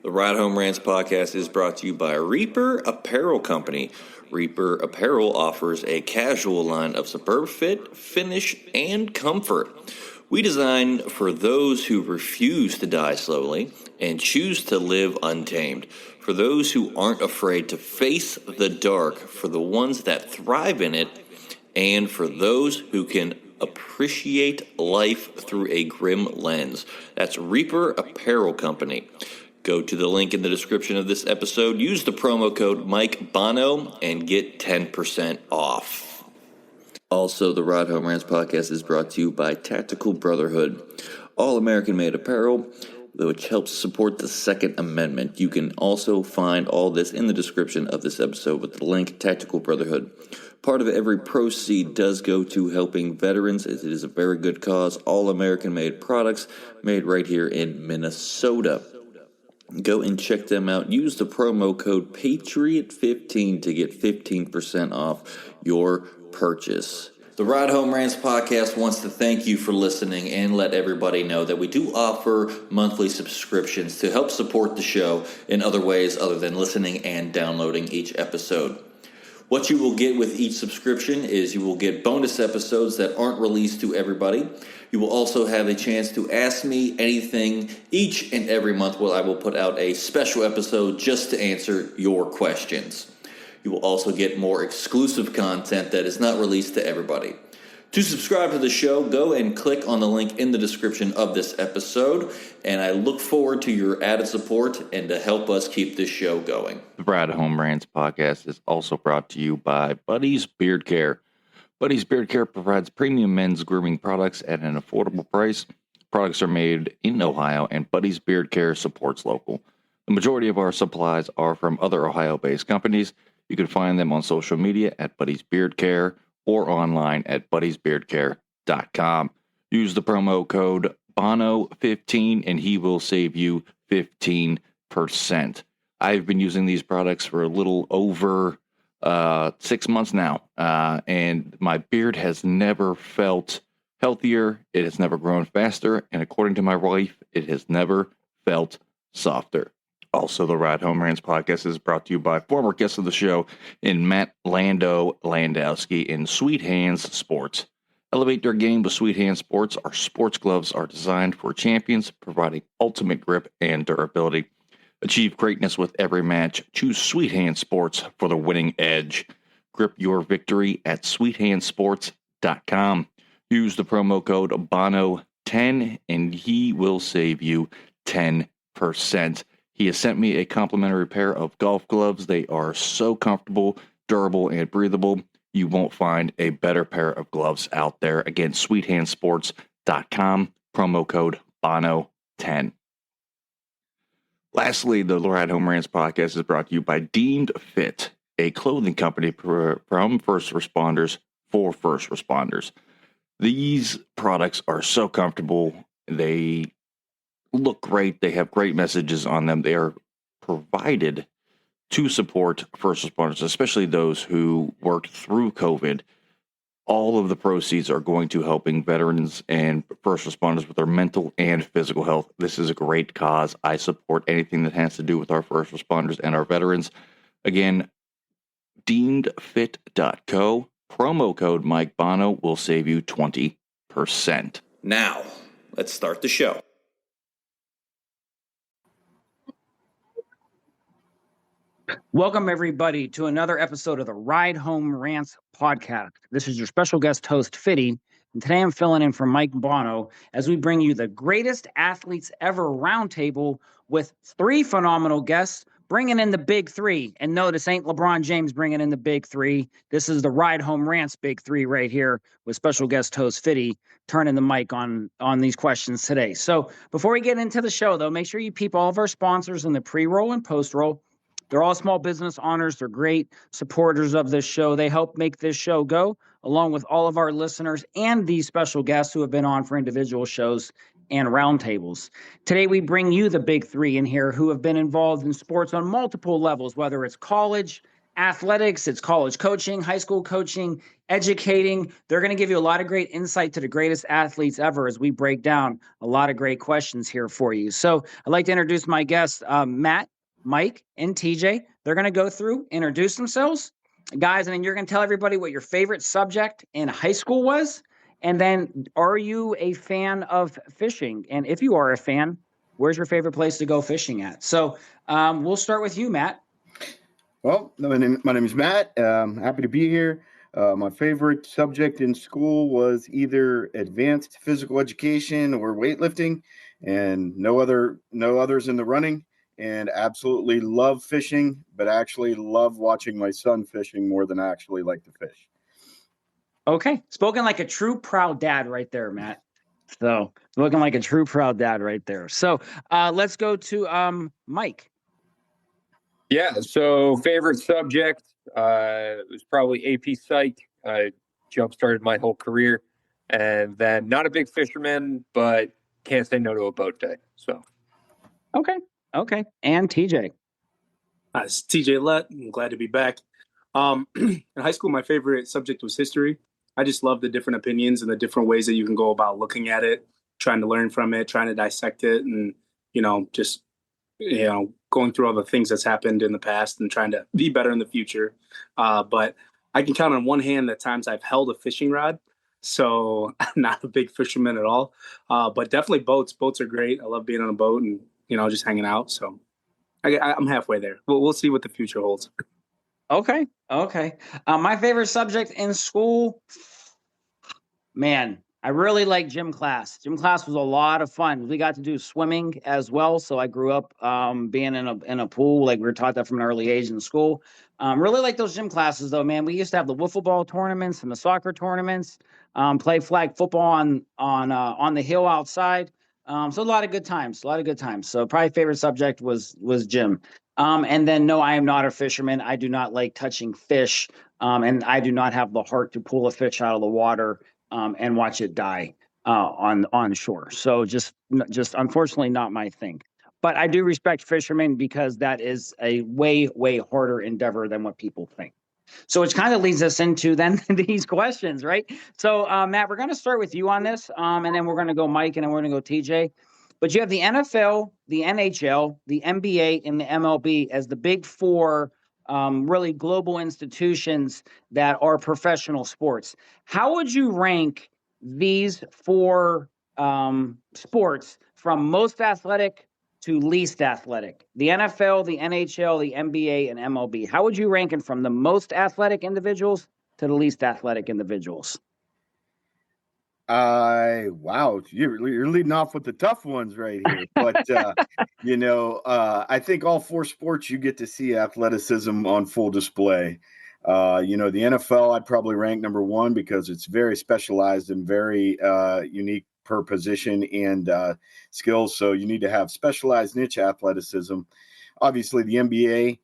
The Ride Home Rants podcast is brought to you by Reaper Apparel Company. Reaper Apparel offers a casual line of superb fit, finish, and comfort. We design for those who refuse to die slowly and choose to live untamed. For those who aren't afraid to face the dark, for the ones that thrive in it, and for those who can appreciate life through a grim lens. That's Reaper Apparel Company. Go to the link in the description of this episode, use the promo code Mike Bono, and get 10% off. Also, the Ride Home Rants podcast is brought to you by Tactical Brotherhood, all American-made apparel, which helps support the Second Amendment. You can also find all this in the description of this episode with the link Tactical Brotherhood. Part of every proceed does go to helping veterans. It is a very good cause. All American-made products made right here in Minnesota. Go and check them out. Use the promo code PATRIOT15 to get 15% off your purchase. The Ride Home Rants podcast wants to thank you for listening and let everybody know that we do offer monthly subscriptions to help support the show in other ways other than listening and downloading each episode. What you will get with each subscription is you will get bonus episodes that aren't released to everybody. You will also have a chance to ask me anything each and every month where I will put out a special episode just to answer your questions. You will also get more exclusive content that is not released to everybody. To subscribe to the show, go and click on the link in the description of this episode, and I look forward to your added support and to help us keep this show going. The Ride Home Rants podcast is also brought to you by Buddy's Beard Care. Buddy's Beard Care provides premium men's grooming products at an affordable price. Products are made in Ohio, and Buddy's Beard Care supports local. The majority of our supplies are from other Ohio-based companies. You can find them on social media at Buddy's Beard Care or online at buddysbeardcare.com. Use the promo code BONO15 and he will save you 15%. I've been using these products for a little over 6 months now, and my beard has never felt healthier. It has never grown faster, and according to my wife, it has never felt softer. Also, the Ride Home Rants podcast is brought to you by former guest of the show in Matt Landowski in Sweet Hands Sports. Elevate your game with Sweet Hands Sports. Our sports gloves are designed for champions, providing ultimate grip and durability. Achieve greatness with every match. Choose Sweet Hands Sports for the winning edge. Grip your victory at sweethandsports.com. Use the promo code BONO10 and he will save you 10%. He has sent me a complimentary pair of golf gloves. They are so comfortable, durable, and breathable. You won't find a better pair of gloves out there. Again, sweethandsports.com, promo code BONO10. Lastly, the Ride Home Rants podcast is brought to you by Deemed Fit, a clothing company from first responders for first responders. These products are so comfortable. They look great. They have great messages on them. They are provided to support first responders, especially those who worked through COVID. All of the proceeds are going to helping veterans and first responders with their mental and physical health. This is a great cause. I support anything that has to do with our first responders and our veterans. Again, deemedfit.co, promo code Mike Bono will save you 20%. Now, let's start the show. Welcome, everybody, to another episode of the Ride Home Rants podcast. This is your special guest host, Fitty, and today I'm filling in for Mike Bono as we bring you the greatest athletes ever roundtable with three phenomenal guests bringing in the big three. And no, this ain't LeBron James bringing in the big three. This is the Ride Home Rants big three right here with special guest host Fitty turning the mic on these questions today. So before we get into the show, though, make sure you peep all of our sponsors in the pre-roll and post-roll. They're all small business owners. They're great supporters of this show. They help make this show go, along with all of our listeners and these special guests who have been on for individual shows and roundtables. Today, we bring you the big three in here who have been involved in sports on multiple levels, whether it's college, athletics, it's college coaching, high school coaching, educating. They're going to give you a lot of great insight to the greatest athletes ever as we break down a lot of great questions here for you. So I'd like to introduce my guests, Matt, Mike, and TJ. They're going to go through, introduce themselves, guys, and then you're going to tell everybody what your favorite subject in high school was. And then, are you a fan of fishing? And if you are a fan, where's your favorite place to go fishing at? So we'll start with you, Matt. Well, my name is Matt. Happy to be here. My favorite subject in school was either advanced physical education or weightlifting, and no others in the running. And absolutely love fishing, but actually love watching my son fishing more than I actually like to fish. Okay, spoken like a true proud dad right there, Matt. So looking like a true proud dad right there. So let's go to Mike. Yeah, so favorite subject was probably AP Psych. Jump started my whole career, and then not a big fisherman, but can't say no to a boat day. So Okay, and TJ. It's TJ Lutt. I'm glad to be back. In high school, my favorite subject was history. I just love the different opinions and the different ways that you can go about looking at it, trying to learn from it, trying to dissect it, and just going through all the things that's happened in the past and trying to be better in the future. But I can count on one hand the times I've held a fishing rod. So I'm not a big fisherman at all. But definitely boats. Boats are great. I love being on a boat and just hanging out. So I'm halfway there. We'll see what the future holds. Okay. My favorite subject in school, man, I really like gym class. Gym class was a lot of fun. We got to do swimming as well. So I grew up being in a pool. Like we were taught that from an early age in school. Really like those gym classes though, man. We used to have the wiffle ball tournaments and the soccer tournaments. Play flag football on the hill outside. So a lot of good times. So probably favorite subject was gym. And then no, I am not a fisherman. I do not like touching fish. And I do not have the heart to pull a fish out of the water and watch it die on shore. So just unfortunately not my thing. But I do respect fishermen because that is a way harder endeavor than what people think. So which kind of leads us into then these questions, right? So Matt, we're going to start with you on this, and then we're going to go Mike, and then we're going to go TJ. But you have the NFL, the NHL, the NBA, and the MLB as the big four really global institutions that are professional sports. How would you rank these four sports from most athletic to least athletic? The NFL, the NHL, the NBA, and MLB. How would you rank it from the most athletic individuals to the least athletic individuals? Wow, you're leading off with the tough ones right here. But I think all four sports you get to see athleticism on full display. The NFL I'd probably rank number one because it's very specialized and very unique per position and skills. So you need to have specialized niche athleticism. Obviously, the NBA,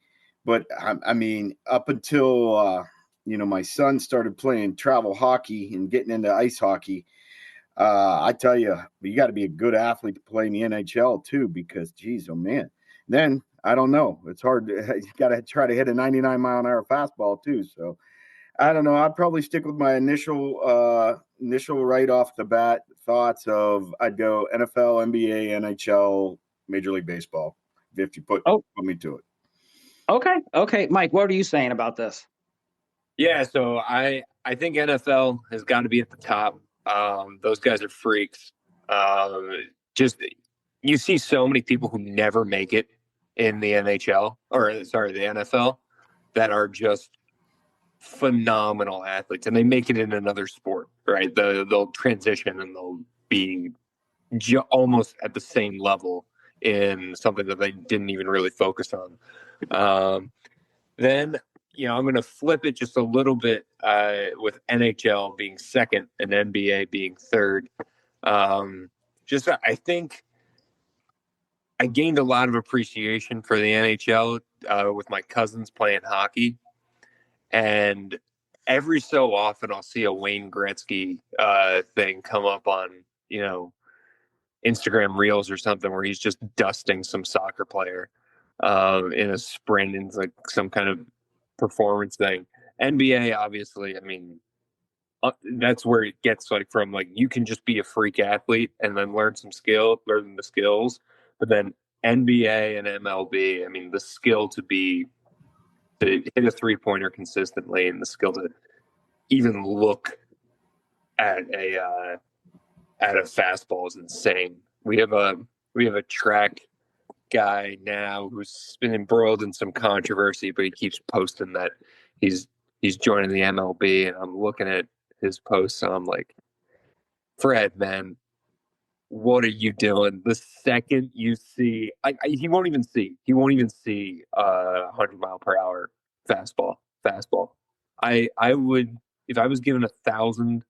but I mean, up until my son started playing travel hockey and getting into ice hockey. I tell you, you got to be a good athlete to play in the NHL too, because geez, oh man. Then I don't know. It's hard. You got to try to hit a 99-mile-an-hour fastball too. So I don't know. I'd probably stick with my initial right off the bat thoughts of I'd go NFL, NBA, NHL, Major League Baseball. If you put me to it. Okay, Mike, what are you saying about this? yeah, so I think NFL has got to be at the top. Those guys are freaks. Just you see so many people who never make it in the NHL or sorry, the NFL that are just phenomenal athletes, and they make it in another sport, right? They'll transition and they'll be almost at the same level in something that they didn't even really focus on. Then I'm going to flip it just a little bit with NHL being second and NBA being third. I think I gained a lot of appreciation for the NHL with my cousins playing hockey. And every so often I'll see a Wayne Gretzky thing come up on, Instagram Reels or something where he's just dusting some soccer player in a sprint in like some kind of performance thing. NBA, obviously, I mean, that's where it gets like from like you can just be a freak athlete and then learn the skills, but then NBA and MLB, I mean, the skill to hit a 3-pointer consistently and the skill to even look at a fastball is insane. We have a track guy now who's been embroiled in some controversy, but he keeps posting that he's joining the MLB, and I'm looking at his posts and I'm like, Fred, man, what are you doing? The second you see, he won't even see 100-mile-per-hour fastball. I would, if I was given 1,000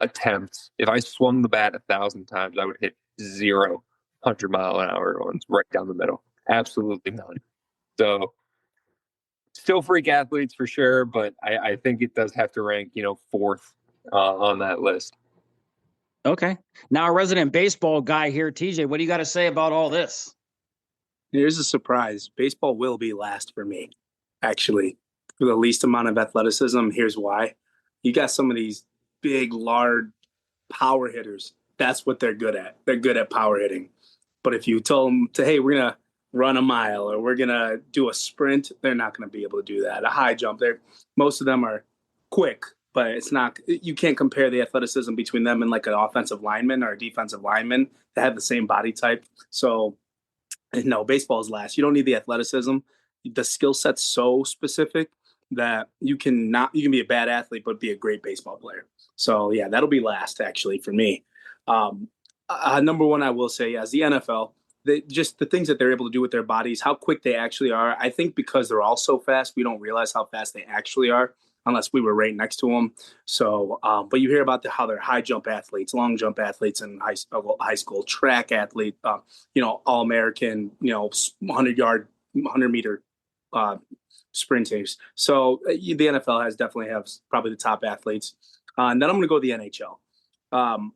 attempts, if I swung the bat 1,000 times, I would hit 0 100-mile-an-hour ones right down the middle. Absolutely none. So still freak athletes for sure, but I think it does have to rank, fourth on that list. Okay. Now, a resident baseball guy here, TJ, what do you got to say about all this? Here's a surprise. Baseball will be last for me, actually, for the least amount of athleticism. Here's why. You got some of these big, large power hitters. That's what they're good at. They're good at power hitting. But if you tell them hey, we're going to run a mile or we're going to do a sprint, they're not going to be able to do that. A high jump, most of them are quick, but it's not, you can't compare the athleticism between them and like an offensive lineman or a defensive lineman that have the same body type. So no, baseball is last. You don't need the athleticism. The skill set's so specific that you can be a bad athlete, but be a great baseball player. So yeah, that'll be last actually for me. Number one, I will say, is the NFL. Just the things that they're able to do with their bodies, how quick they actually are. I think because they're all so fast, we don't realize how fast they actually are unless we were right next to them. So, but you hear about how they're high jump athletes, long jump athletes in high school, track athlete, all American, 100 meter sprinters. So the NFL definitely has probably the top athletes. And then I'm going to go to the NHL.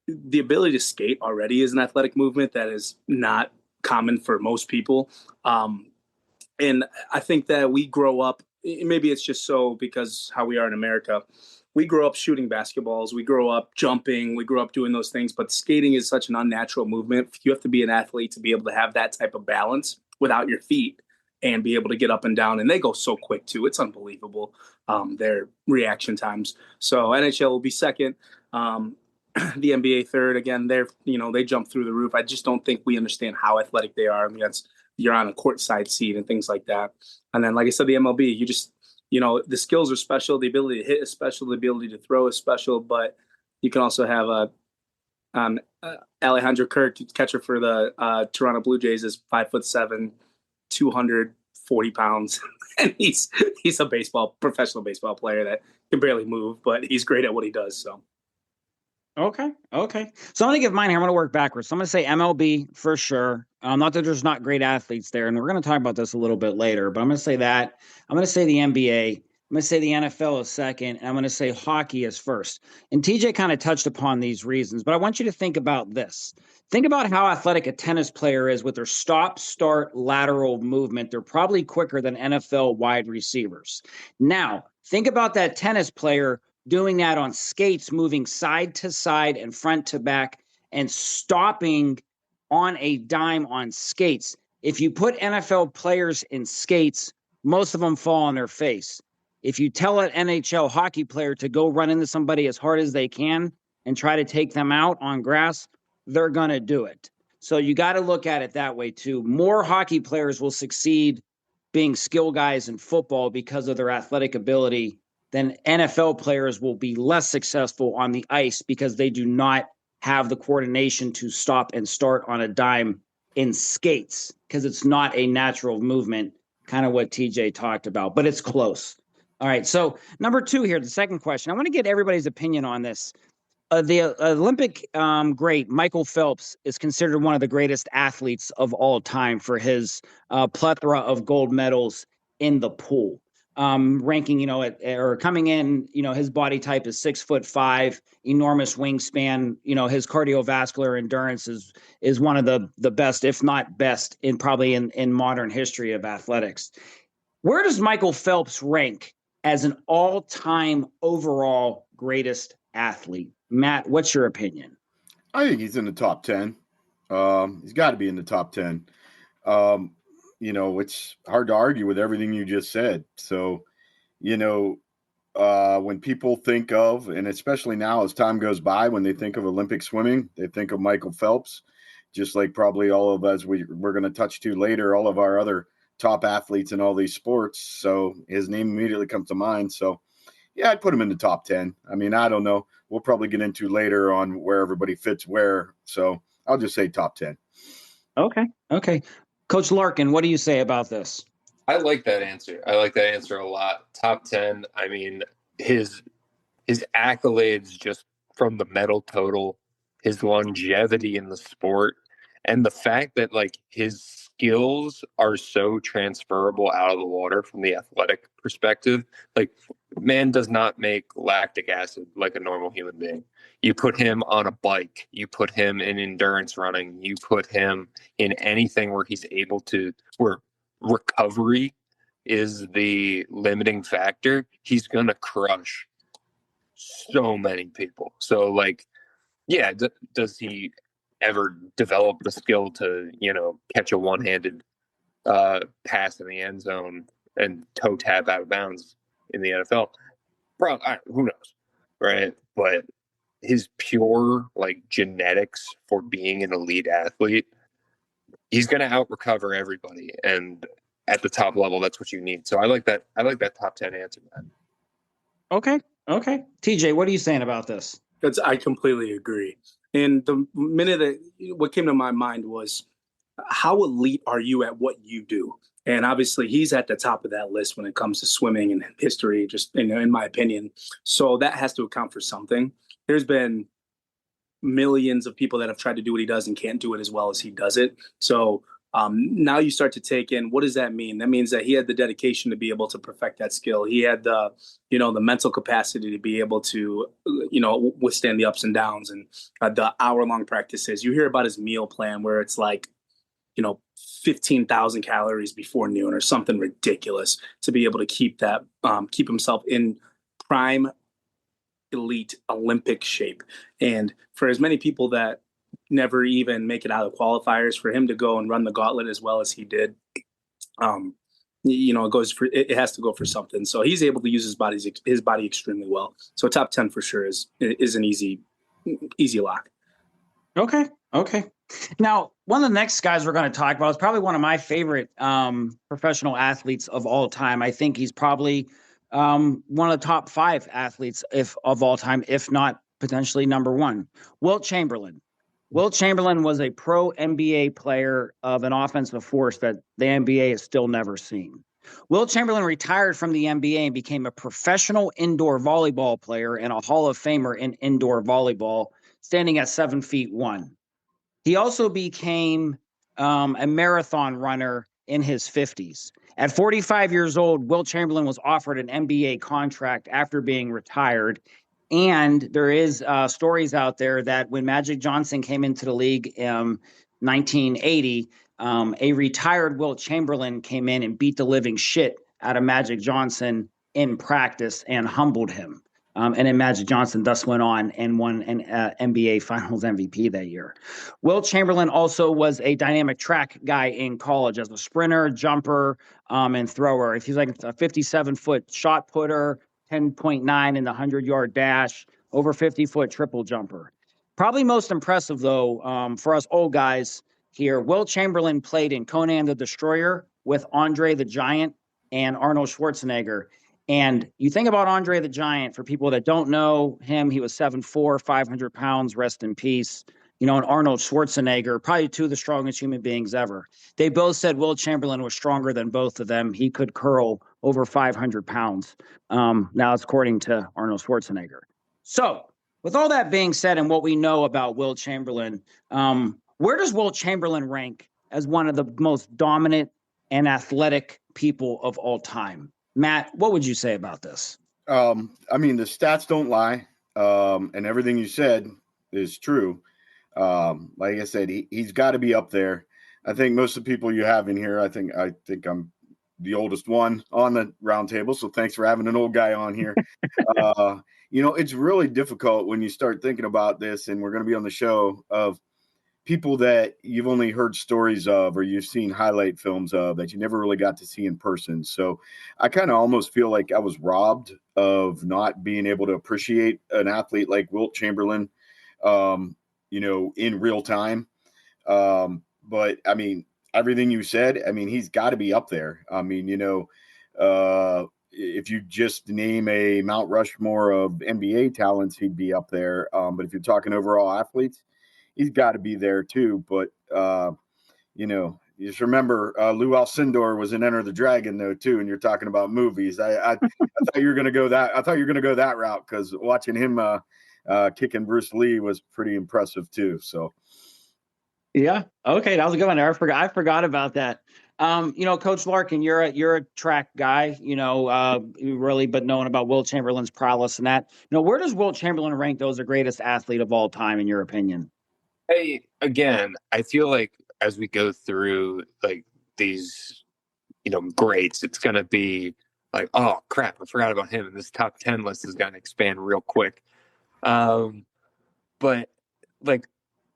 The ability to skate already is an athletic movement that is not common for most people. And I think that we grow up, maybe it's just so because how we are in America, we grow up shooting basketballs, we grow up jumping, we grow up doing those things, but skating is such an unnatural movement. You have to be an athlete to be able to have that type of balance without your feet and be able to get up and down. And they go so quick too. It's unbelievable, their reaction times. So NHL will be second. The NBA third. Again, they jump through the roof. I just don't think we understand how athletic they are. I mean, you're on a courtside seat and things like that. And then, like I said, the MLB, you just, the skills are special. The ability to hit is special. The ability to throw is special. But you can also have Alejandro Kirk, catcher for the Toronto Blue Jays, is 5'7", 240 pounds. And he's a professional baseball player that can barely move, but he's great at what he does. So. Okay. So I'm going to give mine here. I'm going to work backwards. So I'm going to say MLB for sure. Not that there's not great athletes there, and we're going to talk about this a little bit later, but I'm going to say that. I'm going to say the NBA. I'm going to say the NFL is second, and I'm going to say hockey is first. And TJ kind of touched upon these reasons, but I want you to think about this. Think about how athletic a tennis player is with their stop, start, lateral movement. They're probably quicker than NFL wide receivers. Now, think about that tennis player doing that on skates, moving side to side and front to back and stopping on a dime on skates. If you put NFL players in skates, most of them fall on their face. If you tell an NHL hockey player to go run into somebody as hard as they can and try to take them out on grass, they're going to do it. So you got to look at it that way too. More hockey players will succeed being skill guys in football because of their athletic ability, then NFL players will be less successful on the ice because they do not have the coordination to stop and start on a dime in skates because it's not a natural movement, kind of what TJ talked about, but it's close. All right, so number 2 here, the second question. I want to get everybody's opinion on this. The Olympic great Michael Phelps is considered one of the greatest athletes of all time for his plethora of gold medals in the pool. Ranking, or coming in, his body type is 6'5", enormous wingspan. His cardiovascular endurance is one of the best, if not best, in modern history of athletics. Where does Michael Phelps rank as an all-time overall greatest athlete? Matt, what's your opinion? I think he's in the top 10. He's got to be in the top 10. It's hard to argue with everything you just said. So, when people think of, and especially now as time goes by, when they think of Olympic swimming, they think of Michael Phelps, just like probably all of us we're going to touch to later, all of our other top athletes in all these sports. So his name immediately comes to mind. So, yeah, I'd put him in the top 10. I mean, I don't know. We'll probably get into later on where everybody fits where. So I'll just say top 10. Okay. Coach Larkin, what do you say about this? I like that answer. I like that answer a lot. Top 10. I mean, his accolades just from the medal total, his longevity in the sport, and the fact that like his skills are so transferable out of the water from the athletic perspective. Like, man does not make lactic acid like a normal human being. You put him on a bike, you put him in endurance running, you put him in anything where he's able to, where recovery is the limiting factor, he's going to crush so many people. So, like, yeah, does he ever develop the skill to, catch a one-handed pass in the end zone and toe tap out of bounds in the NFL? Probably, who knows, right? But his pure, like, genetics for being an elite athlete, he's going to out-recover everybody. And at the top level, that's what you need. So I like that. I like that top 10 answer, man. Okay. TJ, what are you saying about this? I completely agree. And the minute that what came to my mind was, how elite are you at what you do? And obviously, he's at the top of that list when it comes to swimming and history, just in my opinion. So that has to account for something. There's been millions of people that have tried to do what he does and can't do it as well as he does it. So now you start to take in, what does that mean? That means that he had the dedication to be able to perfect that skill. He had the mental capacity to be able to, withstand the ups and downs and the hour-long practices. You hear about his meal plan where it's like, 15,000 calories before noon or something ridiculous to be able to keep himself in prime elite Olympic shape. And for as many people that never even make it out of qualifiers, for him to go and run the gauntlet as well as he did, it has to go for something. So he's able to use his body extremely well. So top 10 for sure is an easy lock. Okay. Now, one of the next guys we're going to talk about is probably one of my favorite professional athletes of all time. I think he's probably one of the top 5 athletes of all time, if not potentially number 1. Wilt Chamberlain. Wilt Chamberlain was a pro NBA player of an offensive force that the NBA has still never seen. Wilt Chamberlain retired from the NBA and became a professional indoor volleyball player and a Hall of Famer in indoor volleyball, standing at 7'1". He also became a marathon runner in his 50s. At 45 years old, Wilt Chamberlain was offered an NBA contract after being retired. And there is stories out there that when Magic Johnson came into the league in 1980, a retired Wilt Chamberlain came in and beat the living shit out of Magic Johnson in practice and humbled him. And then Magic Johnson thus went on and won an NBA Finals MVP that year. Wilt Chamberlain also was a dynamic track guy in college as a sprinter, jumper, and thrower. He's like a 57-foot shot putter, 10.9 in the 100-yard dash, over 50-foot triple jumper. Probably most impressive, though, for us old guys here, Wilt Chamberlain played in Conan the Destroyer with Andre the Giant and Arnold Schwarzenegger. And you think about Andre the Giant, for people that don't know him, he was 7'4", 500 pounds, rest in peace. And Arnold Schwarzenegger, probably 2 of the strongest human beings ever. They both said Wilt Chamberlain was stronger than both of them. He could curl over 500 pounds. Now it's according to Arnold Schwarzenegger. So with all that being said and what we know about Wilt Chamberlain, where does Wilt Chamberlain rank as one of the most dominant and athletic people of all time? Matt, what would you say about this? I mean, the stats don't lie, and everything you said is true. Like I said, he's got to be up there. I think most of the people you have in here, I think I'm the oldest one on the roundtable. So thanks for having an old guy on here. It's really difficult when you start thinking about this, and we're going to be on the show of people that you've only heard stories of or you've seen highlight films of that you never really got to see in person. So I kind of almost feel like I was robbed of not being able to appreciate an athlete like Wilt Chamberlain, in real time. But I mean, everything you said, I mean, he's got to be up there. I mean, if you just name a Mount Rushmore of NBA talents, he'd be up there. But if you're talking overall athletes, he's got to be there too. But, you just remember Lou Alcindor was in Enter the Dragon though too. And you're talking about movies. I thought you were going to go that. I thought you were going to go that route because watching him kicking Bruce Lee was pretty impressive too. So. Yeah. Okay. That was a good one. I forgot about that. Coach Larkin, you're a track guy, really, but knowing about Wilt Chamberlain's prowess and that, where does Wilt Chamberlain rank as the greatest athlete of all time, in your opinion? Hey, again, I feel like as we go through like these, greats, it's going to be like, oh crap, I forgot about him. And this top 10 list is going to expand real quick. But like,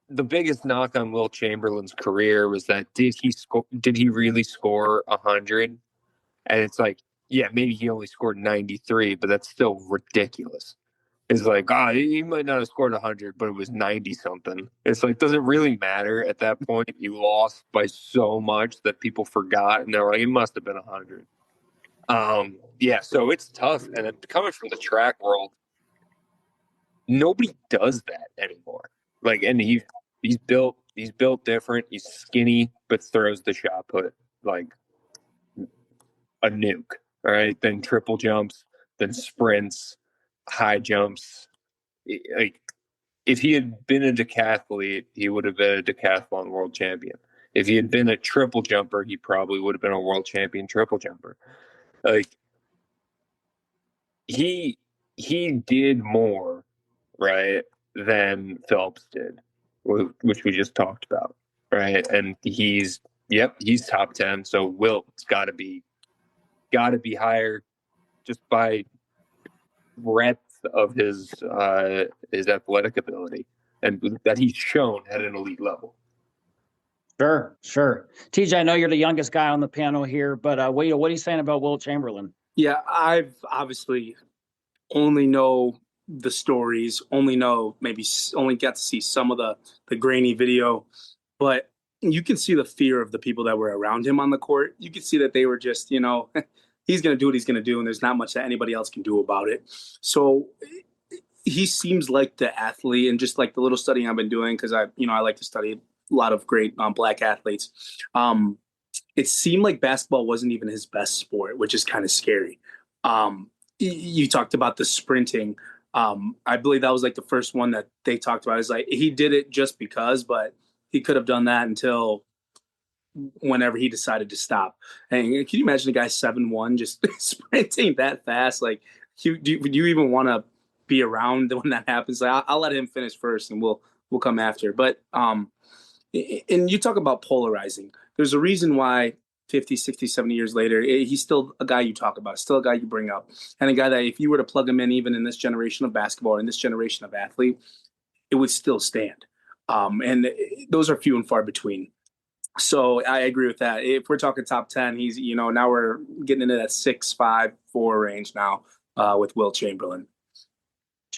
the biggest knock on Wilt Chamberlain's career was that did he really score 100? And it's like, yeah, maybe he only scored 93, but that's still ridiculous. It's like, he might not have scored 100, but it was 90 something. It's like, does it really matter at that point? You lost by so much that people forgot, and they're like, it must have been 100. Yeah, so it's tough. And coming from the track world, nobody does that anymore. Like, and he's built different. He's skinny, but throws the shot put like a nuke. All right, then triple jumps, then sprints, high jumps. Like, if he had been a decathlete, he would have been a decathlon world champion. If he had been a triple jumper, he probably would have been a world champion triple jumper. Like, he did more, right, than Phelps did, which we just talked about, right? And he's top 10. So Wilt's got to be higher just by breadth of his athletic ability and that he's shown at an elite level. Sure. TJ, I know you're the youngest guy on the panel here, but what are you saying about Wilt Chamberlain? Yeah, I've obviously only know the stories, only got to see some of the grainy video, but you can see the fear of the people that were around him on the court. You can see that they were just, he's going to do what he's going to do, and there's not much that anybody else can do about it. So he seems like the athlete, and just like the little studying I've been doing, because I like to study a lot of great Black athletes. It seemed like basketball wasn't even his best sport, which is kind of scary. You talked about the sprinting. I believe that was like the first one that they talked about. Is like he did it just because, but he could have done that until whenever he decided to stop. And can you imagine a guy 7'1" just sprinting that fast? Like, would you even want to be around when that happens? Like, I'll let him finish first, and we'll come after. But and you talk about polarizing. There's a reason why 50, 60, 70 years later, he's still a guy you talk about, still a guy you bring up, and a guy that if you were to plug him in, even in this generation of basketball, in this generation of athlete, it would still stand. And those are few and far between. So I agree with that. If we're talking top 10, he's, now we're getting into that 6'5", 4 range now with Wilt Chamberlain.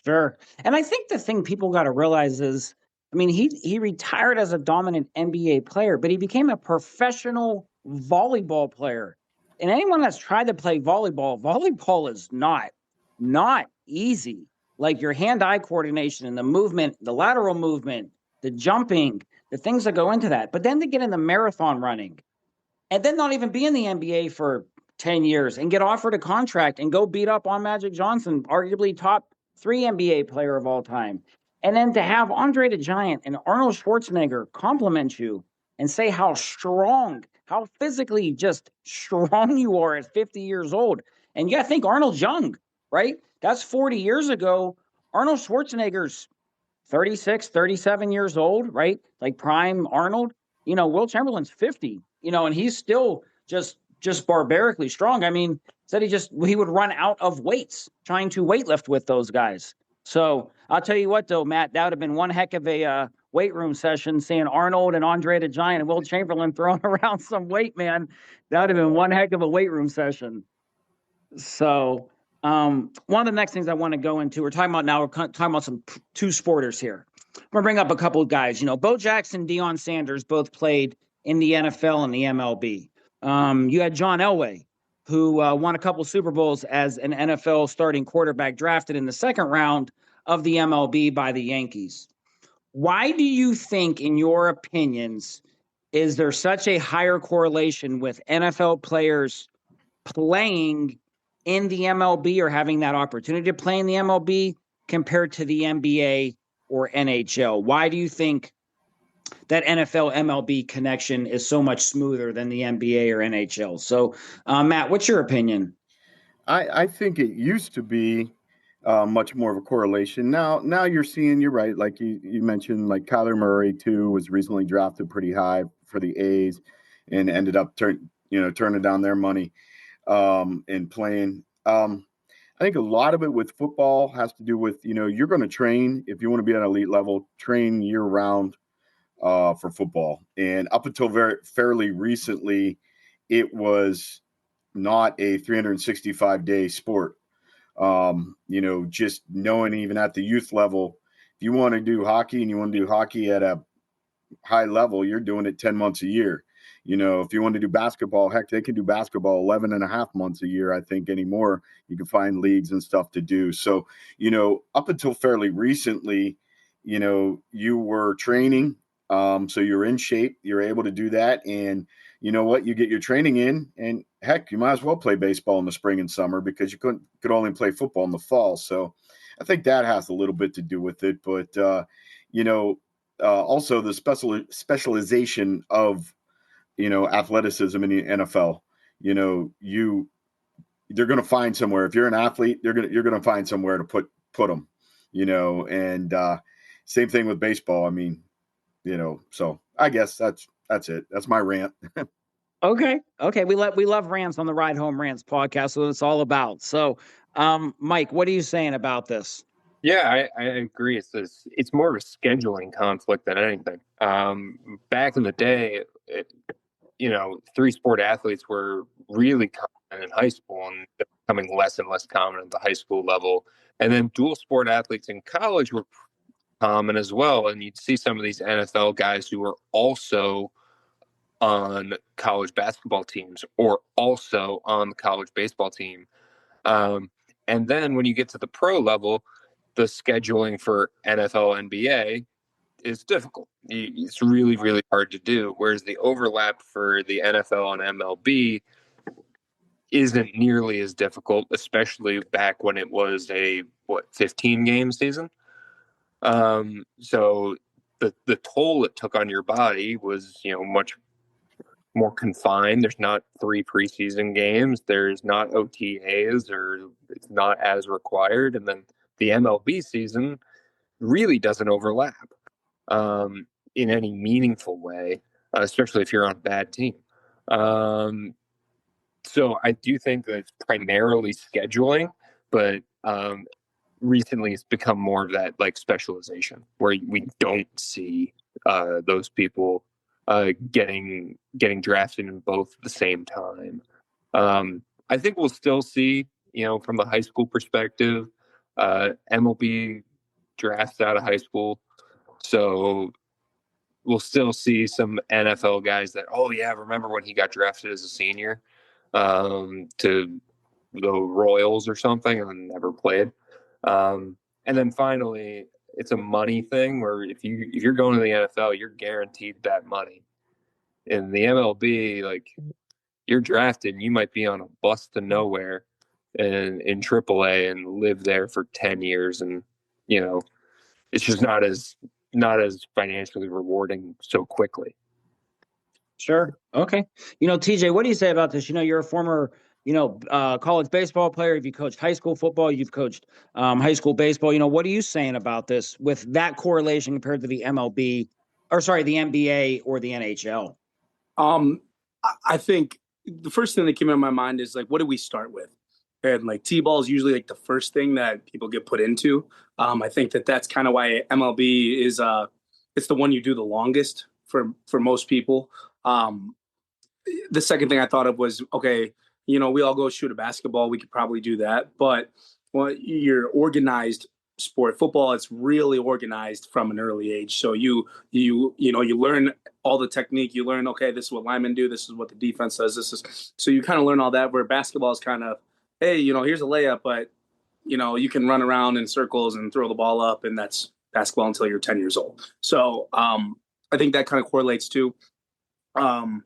Sure. And I think the thing people got to realize is, he retired as a dominant NBA player, but he became a professional volleyball player. And anyone that's tried to play volleyball is not easy. Like your hand-eye coordination and the movement, the lateral movement, the jumping, the things that go into that. But then to get in the marathon running and then not even be in the NBA for 10 years and get offered a contract and go beat up on Magic Johnson, arguably top 3 NBA player of all time. And then to have Andre the Giant and Arnold Schwarzenegger compliment you and say how strong, how physically just strong you are at 50 years old. And you got to think Arnold's young, right? That's 40 years ago. Arnold Schwarzenegger's 36, 37 years old, right? Like prime Arnold. Wilt Chamberlain's 50, and he's still just just barbarically strong. I mean, said he would run out of weights trying to weightlift with those guys. So I'll tell you what, though, Matt, that would have been one heck of a weight room session, seeing Arnold and Andre the Giant and Will Chamberlain throwing around some weight, man. That would have been one heck of a weight room session. So one of the next things I want to go into, we're talking about some two sporters here. I'm going to bring up a couple of guys. Bo Jackson, Deion Sanders both played in the NFL and the MLB. You had John Elway, who won a couple Super Bowls as an NFL starting quarterback drafted in the second round of the MLB by the Yankees. Why do you think, in your opinions, is there such a higher correlation with NFL players playing in the MLB or having that opportunity to play in the MLB compared to the NBA or NHL? Why do you think that NFL MLB connection is so much smoother than the NBA or NHL? So, Matt, what's your opinion? I think it used to be much more of a correlation. Now you're right. Like you mentioned, like Kyler Murray too was recently drafted pretty high for the A's and ended up turning down their money and playing. I think a lot of it with football has to do with, you're going to train if you want to be at an elite level, train year round for football. And up until fairly recently, it was not a 365-day sport. Just knowing even at the youth level, if you want to do hockey and you want to do hockey at a high level, you're doing it 10 months a year. If you want to do basketball, heck, they can do basketball 11 and a half months a year, I think, anymore. You can find leagues and stuff to do. So, up until fairly recently, you were training. So you're in shape. You're able to do that. And you know what? You get your training in, and heck, you might as well play baseball in the spring and summer because you could only play football in the fall. So I think that has a little bit to do with it. But, also the specialization of athleticism in the NFL. They're going to find somewhere. If you're an athlete, you're going to find somewhere to put them. And same thing with baseball. I mean, so I guess that's it. That's my rant. Okay. We love rants on the Ride Home Rants podcast. So it's all about. So, Mike, what are you saying about this? Yeah, I agree. It's more of a scheduling conflict than anything. Back in the day, three-sport athletes were really common in high school, and they're becoming less and less common at the high school level. And then dual-sport athletes in college were common as well. And you'd see some of these NFL guys who were also on college basketball teams or also on the college baseball team. And then when you get to the pro level, the scheduling for NFL, NBA is difficult. It's really, really hard to do. Whereas the overlap for the NFL and MLB isn't nearly as difficult, especially back when it was a 15-game season. So the toll it took on your body was, much more confined. There's not 3 preseason games. There's not OTAs, or it's not as required. And then the MLB season really doesn't overlap in any meaningful way, especially if you're on a bad team. So I do think that it's primarily scheduling, but recently it's become more of that like specialization where we don't see those people getting drafted in both at the same time. I think we'll still see, from the high school perspective, MLB drafts out of high school. So we'll still see some NFL guys that, oh yeah, remember when he got drafted as a senior to the Royals or something and never played. And then finally, it's a money thing where if you're going to the NFL, you're guaranteed that money. In the MLB, like, you're drafted and you might be on a bus to nowhere and in AAA and live there for 10 years. And, it's just not as financially rewarding so quickly. Sure. Okay. TJ, what do you say about this? You're a former, college baseball player. If you coached high school football, you've coached high school baseball. What are you saying about this with that correlation compared to the MLB, or sorry, the NBA or the NHL? I think, the first thing that came into my mind is like, what do we start with? And like T-ball is usually like the first thing that people get put into. I think that that's kind of why MLB is it's the one you do the longest for most people. Um, the second thing I thought of was, okay, we all go shoot a basketball. We could probably do that, but well, you're organized sport. Football, it's really organized from an early age. So you learn all the technique. You learn, okay, this is what linemen do. This is what the defense does. So you kind of learn all that. Where basketball is kind of, hey, here's a layup, but you can run around in circles and throw the ball up, and that's basketball until you're 10 years old. So I think that kind of correlates too. The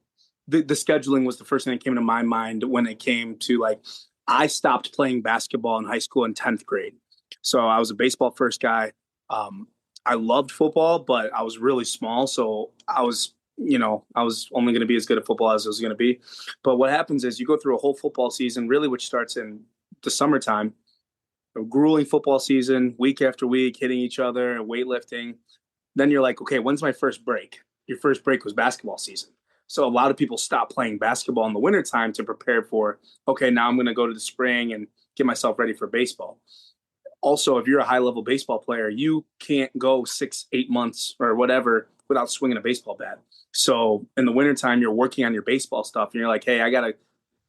scheduling was the first thing that came to my mind when it came to like, I stopped playing basketball in high school in 10th grade. So I was a baseball first guy. I loved football, but I was really small. So I was only going to be as good at football as I was going to be. But what happens is you go through a whole football season, really, which starts in the summertime, a grueling football season, week after week, hitting each other, weightlifting. Then you're like, okay, when's my first break? Your first break was basketball season. So a lot of people stop playing basketball in the wintertime to prepare for, okay, now I'm going to go to the spring and get myself ready for baseball. Also, if you're a high-level baseball player, you can't go 6-8 months or whatever without swinging a baseball bat. So in the wintertime, you're working on your baseball stuff, and you're like, hey, I got a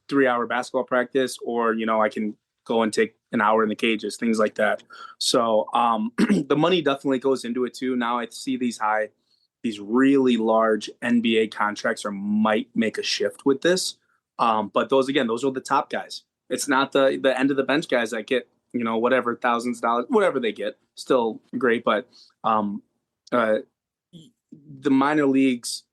3-hour basketball practice, or, I can go and take an hour in the cages, things like that. So the money definitely goes into it too. Now I see these really large NBA contracts might make a shift with this. But those are the top guys. It's not the end of the bench guys that get, whatever, thousands of dollars, whatever they get, still great. But the minor leagues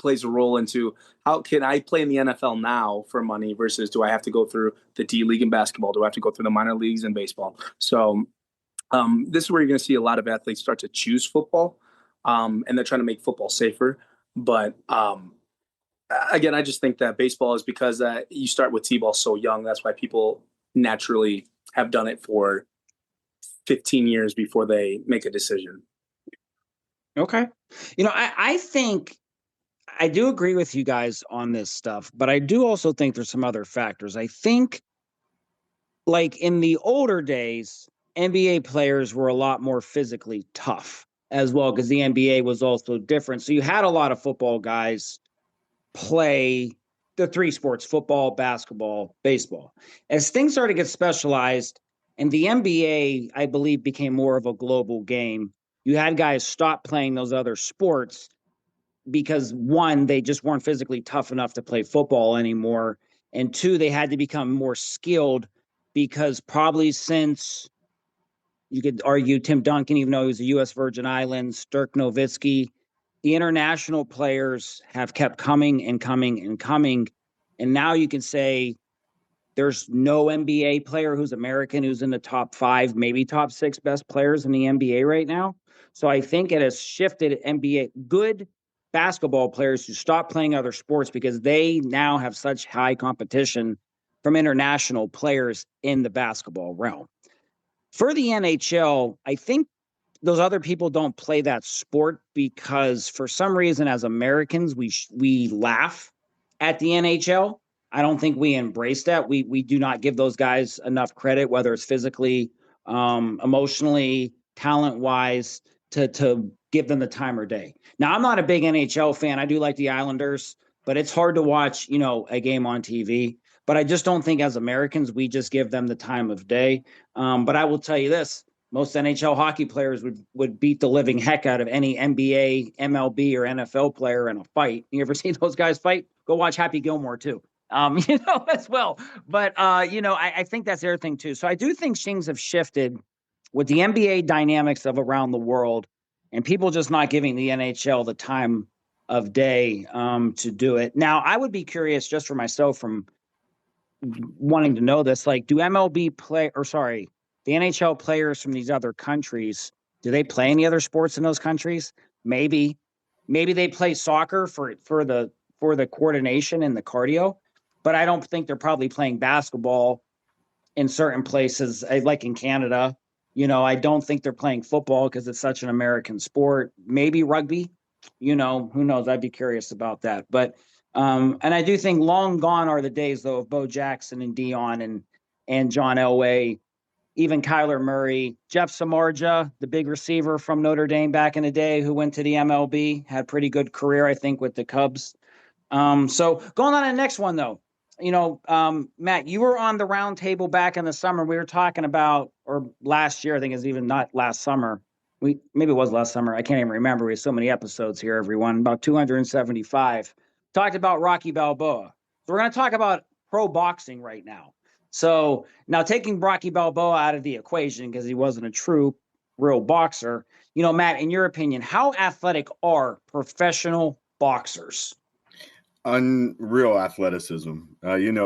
plays a role into how can I play in the NFL now for money versus do I have to go through the D League in basketball? Do I have to go through the minor leagues in baseball? So this is where you're going to see a lot of athletes start to choose football. And they're trying to make football safer. But again, I just think that baseball is because you start with T-ball so young. That's why people naturally have done it for 15 years before they make a decision. Okay. I think I do agree with you guys on this stuff, but I do also think there's some other factors. I think like in the older days, NBA players were a lot more physically tough as well because the NBA was also different. So you had a lot of football guys play the three sports: football, basketball, baseball. As things started to get specialized and the NBA, I believe, became more of a global game, you had guys stop playing those other sports because one, they just weren't physically tough enough to play football anymore. And two, they had to become more skilled because probably since you could argue Tim Duncan, even though he was a U.S. Virgin Islands, Dirk Nowitzki, the international players have kept coming and coming and coming. And now you can say there's no NBA player who's American who's in the top 5, maybe top 6 best players in the NBA right now. So I think it has shifted NBA. Good basketball players who stop playing other sports because they now have such high competition from international players in the basketball realm. For the NHL, I think those other people don't play that sport because for some reason, as Americans, we laugh at the NHL. I don't think we embrace that. We do not give those guys enough credit, whether it's physically, emotionally, talent wise, to give them the time or day. Now, I'm not a big NHL fan. I do like the Islanders, but it's hard to watch, a game on TV. But I just don't think as Americans, we just give them the time of day. But I will tell you this. Most NHL hockey players would beat the living heck out of any NBA, MLB, or NFL player in a fight. You ever see those guys fight? Go watch Happy Gilmore too. As well. But I think that's the other thing too. So I do think things have shifted with the NBA dynamics of around the world, and people just not giving the NHL the time of day to do it. Now, I would be curious just for myself from wanting to know this, like, do the NHL players from these other countries, do they play any other sports in those countries? Maybe they play soccer for the coordination and the cardio, but I don't think they're probably playing basketball in certain places, like in Canada. I don't think they're playing football because it's such an American sport. Maybe rugby, who knows? I'd be curious about that. But And I do think long gone are the days, though, of Bo Jackson and Dion and John Elway, even Kyler Murray, Jeff Samardzija, the big receiver from Notre Dame back in the day who went to the MLB, had a pretty good career, I think, with the Cubs. So going on to the next one, though, Matt, you were on the round table back in the summer. We were talking about, or last year, I think it's even not last summer. Maybe it was last summer. I can't even remember. We have so many episodes here, everyone, about 275. Talked about Rocky Balboa. So we're going to talk about pro boxing right now. So now taking Rocky Balboa out of the equation because he wasn't a true, real boxer, Matt, in your opinion, how athletic are professional boxers? Unreal athleticism.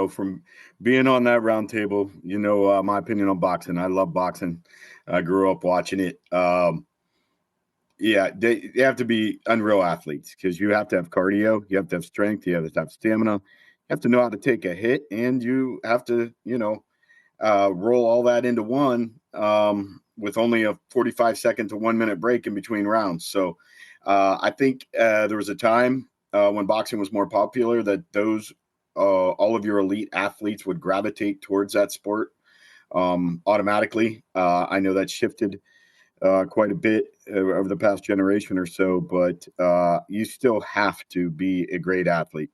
From being on that round table, my opinion on boxing. I love boxing. I grew up watching it. They have to be unreal athletes because you have to have cardio, you have to have strength, you have to have stamina, you have to know how to take a hit, and you have to, roll all that into one with only a 45-second to 1 minute break in between rounds. So I think there was a time when boxing was more popular that all of your elite athletes would gravitate towards that sport automatically. I know that shifted quite a bit over the past generation or so, but you still have to be a great athlete.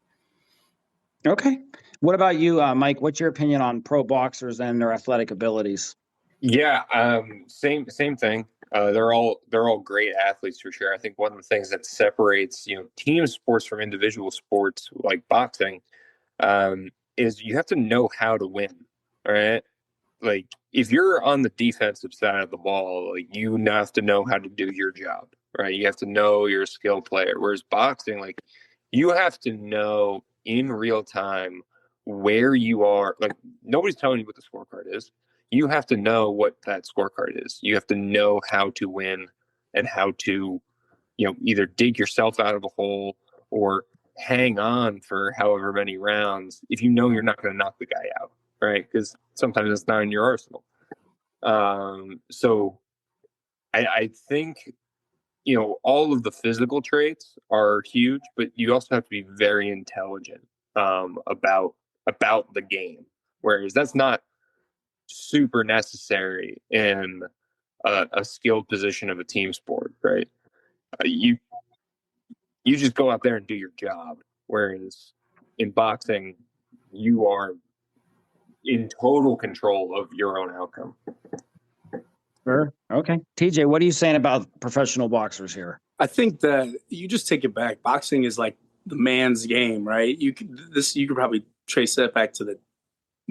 Okay. What about you, Mike? What's your opinion on pro boxers and their athletic abilities? Yeah, same thing. They're all great athletes for sure. I think one of the things that separates team sports from individual sports like boxing is you have to know how to win. All right, like if you're on the defensive side of the ball, like you have to know how to do your job. Right, you have to know you're a skill player. Whereas boxing, like you have to know in real time where you are. Like nobody's telling you what the scorecard is. You have to know what that scorecard is. You have to know how to win and how to, either dig yourself out of a hole or hang on for however many rounds if you know you're not going to knock the guy out, right? Because sometimes it's not in your arsenal. So I think, all of the physical traits are huge, but you also have to be very intelligent about the game. Whereas that's not super necessary in a skilled position of a team sport, right? You just go out there and do your job. Whereas in boxing, you are in total control of your own outcome. Sure. Okay. TJ, what are you saying about professional boxers here? I think that you just take it back. Boxing is like the man's game, right? You could probably trace that back to the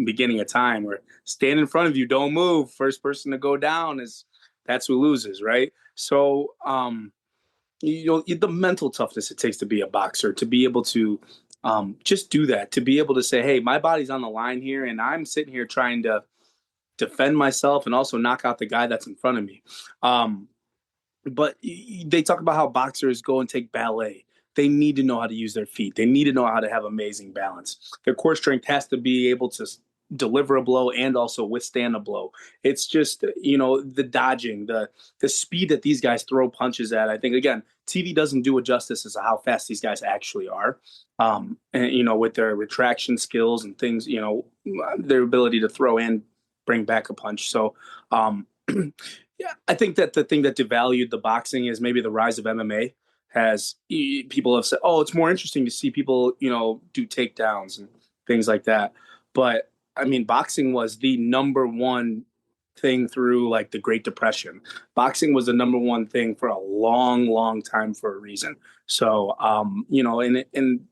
beginning of time where stand in front of you, don't move. First person to go down that's who loses, right? So the mental toughness it takes to be a boxer, to be able to just do that, to be able to say, hey, my body's on the line here and I'm sitting here trying to defend myself and also knock out the guy that's in front of me. But they talk about how boxers go and take ballet. They need to know how to use their feet. They need to know how to have amazing balance. Their core strength has to be able to deliver a blow and also withstand a blow. It's just, the dodging, the speed that these guys throw punches at. I think, again, TV doesn't do a justice as to how fast these guys actually are. And, with their retraction skills and things, their ability to throw and bring back a punch. So, yeah, I think that the thing that devalued the boxing is maybe the rise of MMA. People have said, oh, it's more interesting to see people, do takedowns and things like that. But I mean, boxing was the number one thing through like the Great Depression. Boxing was the number one thing for a long, long time for a reason. So, and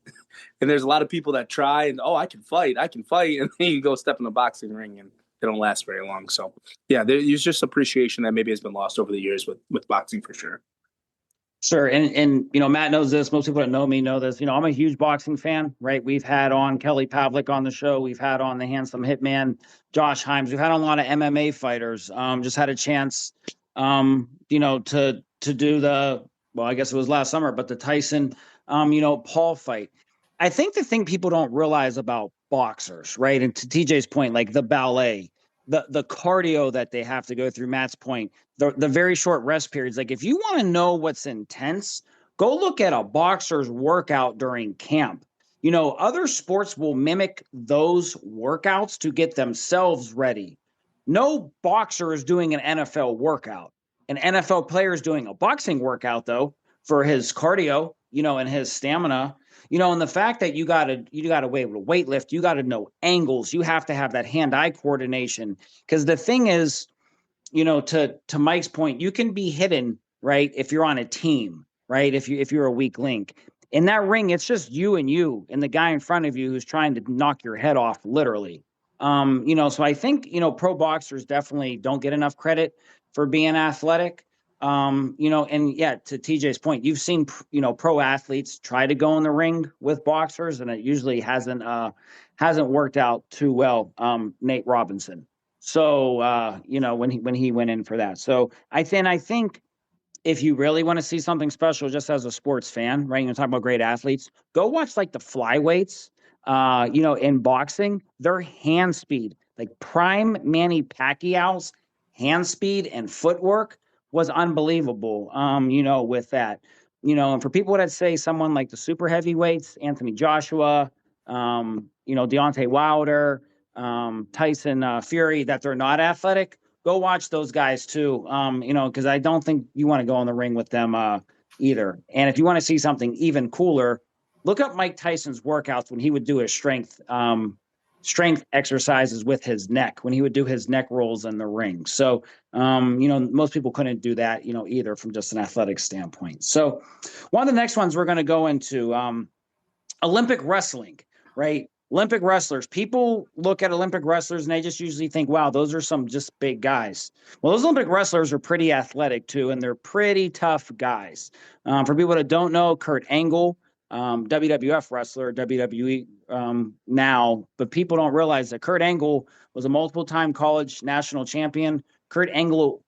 there's a lot of people that try and, I can fight. And then you go step in the boxing ring and they don't last very long. So yeah, there's just appreciation that maybe has been lost over the years with boxing for sure. Sure. And Matt knows this. Most people that know me know this. I'm a huge boxing fan, right? We've had on Kelly Pavlik on the show. We've had on the handsome hitman, Josh Himes. We've had on a lot of MMA fighters. Just had a chance, to do I guess it was last summer, but the Tyson, Paul fight. I think the thing people don't realize about boxers, right? And to TJ's point, like the ballet, the cardio that they have to go through, Matt's point, the very short rest periods. Like if you want to know what's intense, go look at a boxer's workout during camp. Other sports will mimic those workouts to get themselves ready. No boxer is doing an NFL workout. An NFL player is doing a boxing workout, though, for his cardio, and his stamina. And the fact that you gotta be able to weight lift, you gotta know angles, you have to have that hand-eye coordination. Because the thing is, to Mike's point, you can be hidden, right, if you're on a team, right? If you're a weak link. In that ring, it's just you and the guy in front of you who's trying to knock your head off, literally. So I think, pro boxers definitely don't get enough credit for being athletic. And yeah, to TJ's point, you've seen, pro athletes try to go in the ring with boxers, and it usually hasn't worked out too well. Nate Robinson. So, when he went in for that. So I think if you really want to see something special, just as a sports fan, right? You're talking about great athletes, go watch like the flyweights, in boxing, their hand speed, like prime Manny Pacquiao's hand speed and footwork was unbelievable. With that, and for people that say someone like the super heavyweights, Anthony Joshua, Deontay Wilder, Tyson Fury, that they're not athletic, go watch those guys too. Because I don't think you want to go in the ring with them either. And if you want to see something even cooler, look up Mike Tyson's workouts when he would do his strength exercises with his neck, when he would do his neck rolls in the ring. So, most people couldn't do that, either, from just an athletic standpoint. So one of the next ones we're going to go into, Olympic wrestling, right? Olympic wrestlers. People look at Olympic wrestlers and they just usually think, wow, those are some just big guys. Well, those Olympic wrestlers are pretty athletic too, and they're pretty tough guys. For people that don't know, Kurt Angle, WWF wrestler, WWE now, but people don't realize that Kurt Angle was a multiple-time college national champion. Kurt Angle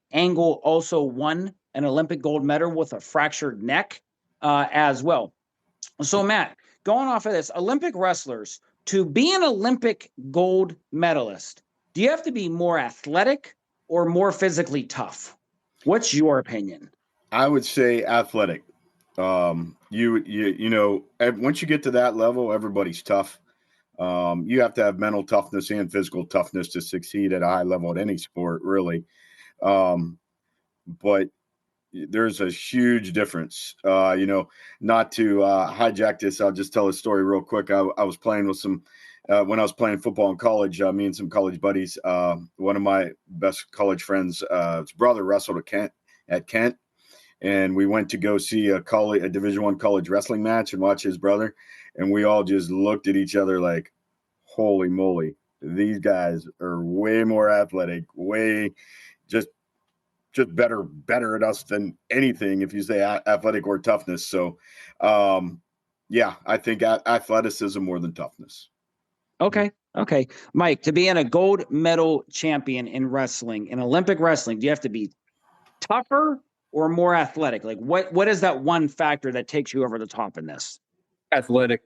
also won an Olympic gold medal with a fractured neck as well. So, Matt, going off of this, Olympic wrestlers, to be an Olympic gold medalist, do you have to be more athletic or more physically tough? What's your opinion? I would say athletic. Once you get to that level, everybody's tough. You have to have mental toughness and physical toughness to succeed at a high level at any sport, really. But there's a huge difference. Not to hijack this, I'll just tell a story real quick. I was playing with some, when I was playing football in college, me and some college buddies, one of my best college friends, his brother wrestled at Kent. And we went to go see a Division I college wrestling match and watch his brother. And we all just looked at each other like, holy moly, these guys are way more athletic, way just better at us than anything, if you say athletic or toughness. So, I think athleticism more than toughness. Okay. Mike, to be in a gold medal champion in wrestling, in Olympic wrestling, do you have to be tougher or more athletic? Like what is that one factor that takes you over the top in this? Athletic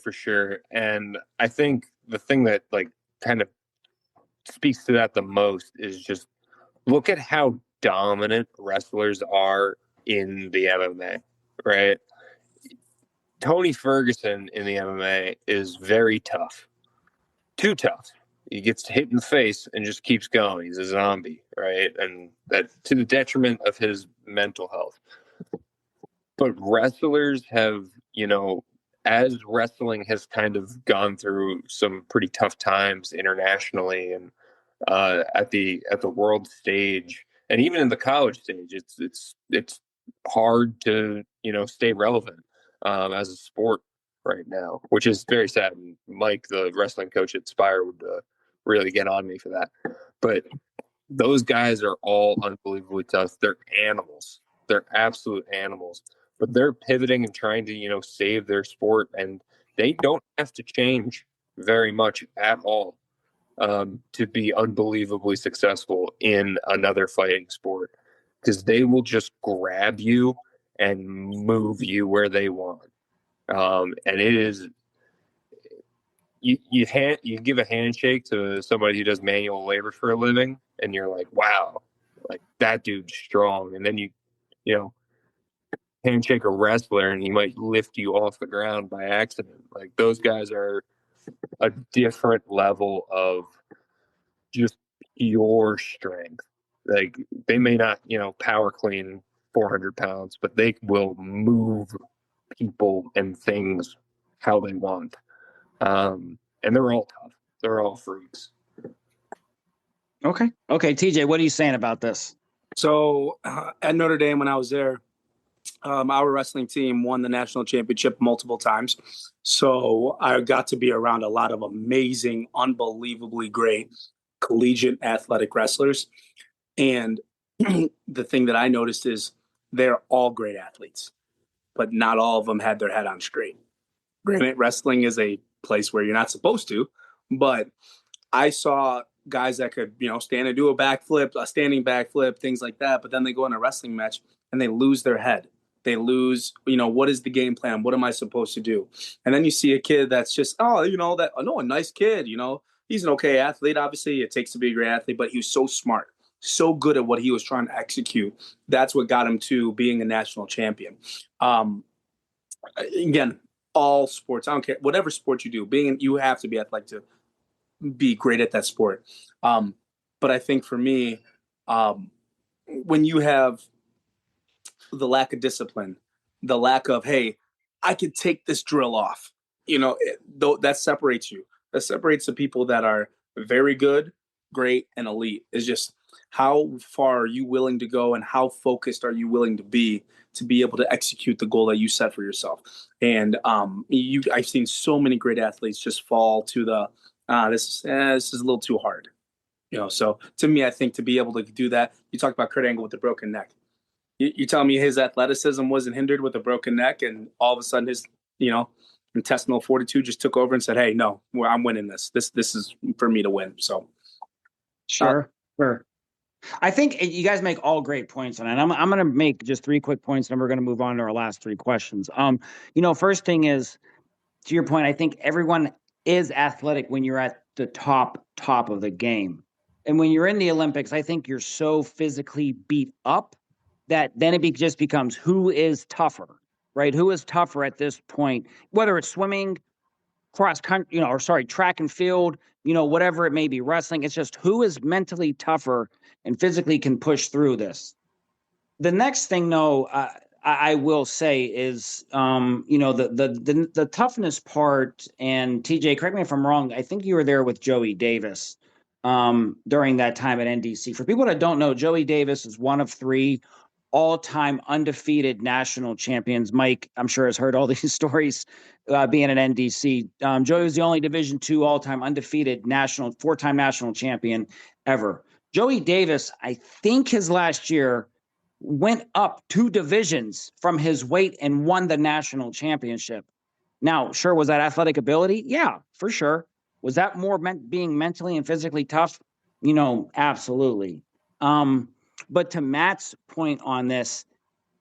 for sure. And I think the thing that kind of speaks to that the most is just look at how dominant wrestlers are in the MMA, right? Tony Ferguson in the MMA is very tough. Too tough. He gets hit in the face and just keeps going. He's a zombie, right? And that to the detriment of his mental health. But wrestlers have, as wrestling has kind of gone through some pretty tough times internationally and at the world stage, and even in the college stage, it's hard to stay relevant as a sport right now, which is very sad. And Mike, the wrestling coach at Spire, would really get on me for that. But those guys are all unbelievably tough. They're animals. They're absolute animals. But they're pivoting and trying to save their sport, and they don't have to change very much at all to be unbelievably successful in another fighting sport, because they will just grab you and move you where they want. And it is, you give a handshake to somebody who does manual labor for a living, and you're like, wow, like that dude's strong. And then you handshake a wrestler and he might lift you off the ground by accident. Like those guys are a different level of just pure strength. Like they may not, power clean 400 pounds, but they will move people and things how they want. And they're all tough. They're all freaks. Okay. TJ, what are you saying about this? So at Notre Dame, when I was there, our wrestling team won the national championship multiple times. So I got to be around a lot of amazing, unbelievably great collegiate athletic wrestlers. And the thing that I noticed is they're all great athletes, but not all of them had their head on straight. Granted, wrestling is a place where you're not supposed to, but I saw guys that could, stand and do a backflip, a standing backflip, things like that. But then they go in a wrestling match and they lose their head. They lose, what is the game plan? What am I supposed to do? And then you see a kid that's just, a nice kid, he's an okay athlete. Obviously, it takes to be a great athlete, but he was so smart, so good at what he was trying to execute. That's what got him to being a national champion. Again, all sports, I don't care, whatever sport you do, you have to be athletic to be great at that sport. But I think for me, when you have the lack of discipline, the lack of, hey, I could take this drill off, that separates you. That separates the people that are very good, great, and elite. Is just how far are you willing to go and how focused are you willing to be able to execute the goal that you set for yourself. And I've seen so many great athletes just fall to the this is a little too hard, So to me, I think to be able to do that, you talked about Kurt Angle with the broken neck. You tell me his athleticism wasn't hindered with a broken neck, and all of a sudden his intestinal fortitude just took over and said, "Hey, no, I'm winning this. This is for me to win." So sure. I think you guys make all great points on it. I'm going to make just 3 quick points, and we're going to move on to our last 3 questions. First thing is, to your point, I think everyone is athletic when you're at the top of the game. And when you're in the Olympics, I think you're so physically beat up that then it just becomes who is tougher, right? Who is tougher at this point, whether it's swimming, cross country, track and field, whatever it may be, wrestling. It's just who is mentally tougher and physically can push through this. The next thing, though, I will say is, the toughness part. And TJ, correct me if I'm wrong. I think you were there with Joey Davis during that time at NDC. For people that don't know, Joey Davis is one of 3 all-time undefeated national champions. Mike, I'm sure, has heard all these stories being at NDC. Joey was the only Division II all-time undefeated 4-time national champion ever. Joey Davis, I think his last year, went up 2 divisions from his weight and won the national championship. Now, sure, was that athletic ability? Yeah, for sure. Was that more being mentally and physically tough? Absolutely. But to Matt's point on this,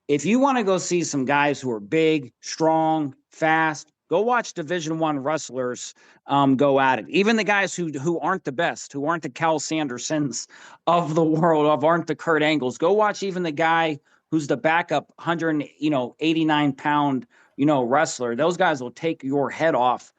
if you want to go see some guys who are big, strong, fast, go watch Division I wrestlers go at it. Even the guys who aren't the best, who aren't the Cal Sandersons of the world, aren't the Kurt Angles. Go watch even the guy who's the backup 189-pound, wrestler. Those guys will take your head off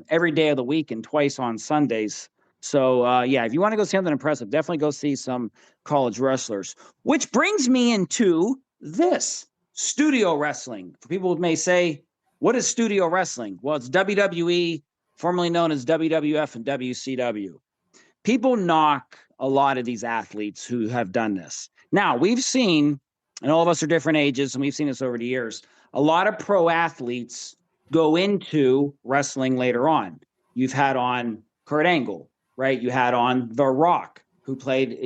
every day of the week and twice on Sundays. So, if you want to go see something impressive, definitely go see some college wrestlers. Which brings me into this studio wrestling. For people who may say, what is studio wrestling? Well, it's WWE, formerly known as WWF and WCW. People knock a lot of these athletes who have done this. Now, we've seen, and all of us are different ages, and we've seen this over the years, a lot of pro athletes go into wrestling later on. You've had on Kurt Angle, right? You had on The Rock, who played,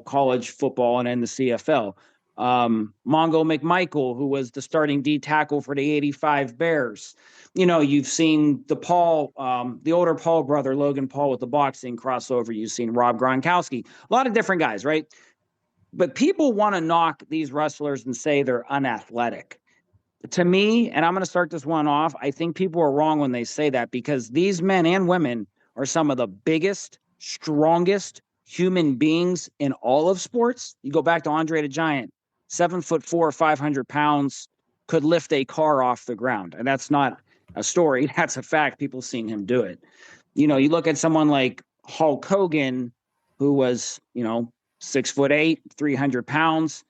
college football and in the CFL. Mongo McMichael, who was the starting D tackle for the 85 Bears. You've seen the older Paul brother, Logan Paul, with the boxing crossover. You've seen Rob Gronkowski, a lot of different guys, right? But people want to knock these wrestlers and say they're unathletic. To me, and I'm going to start this one off, I think people are wrong when they say that, because these men and women are some of the biggest, strongest human beings in all of sports. You go back to Andre the Giant, 7'4", 500 pounds, could lift a car off the ground. And that's not a story. That's a fact. People seen him do it. You look at someone like Hulk Hogan, who was, 6'8", 300 pounds,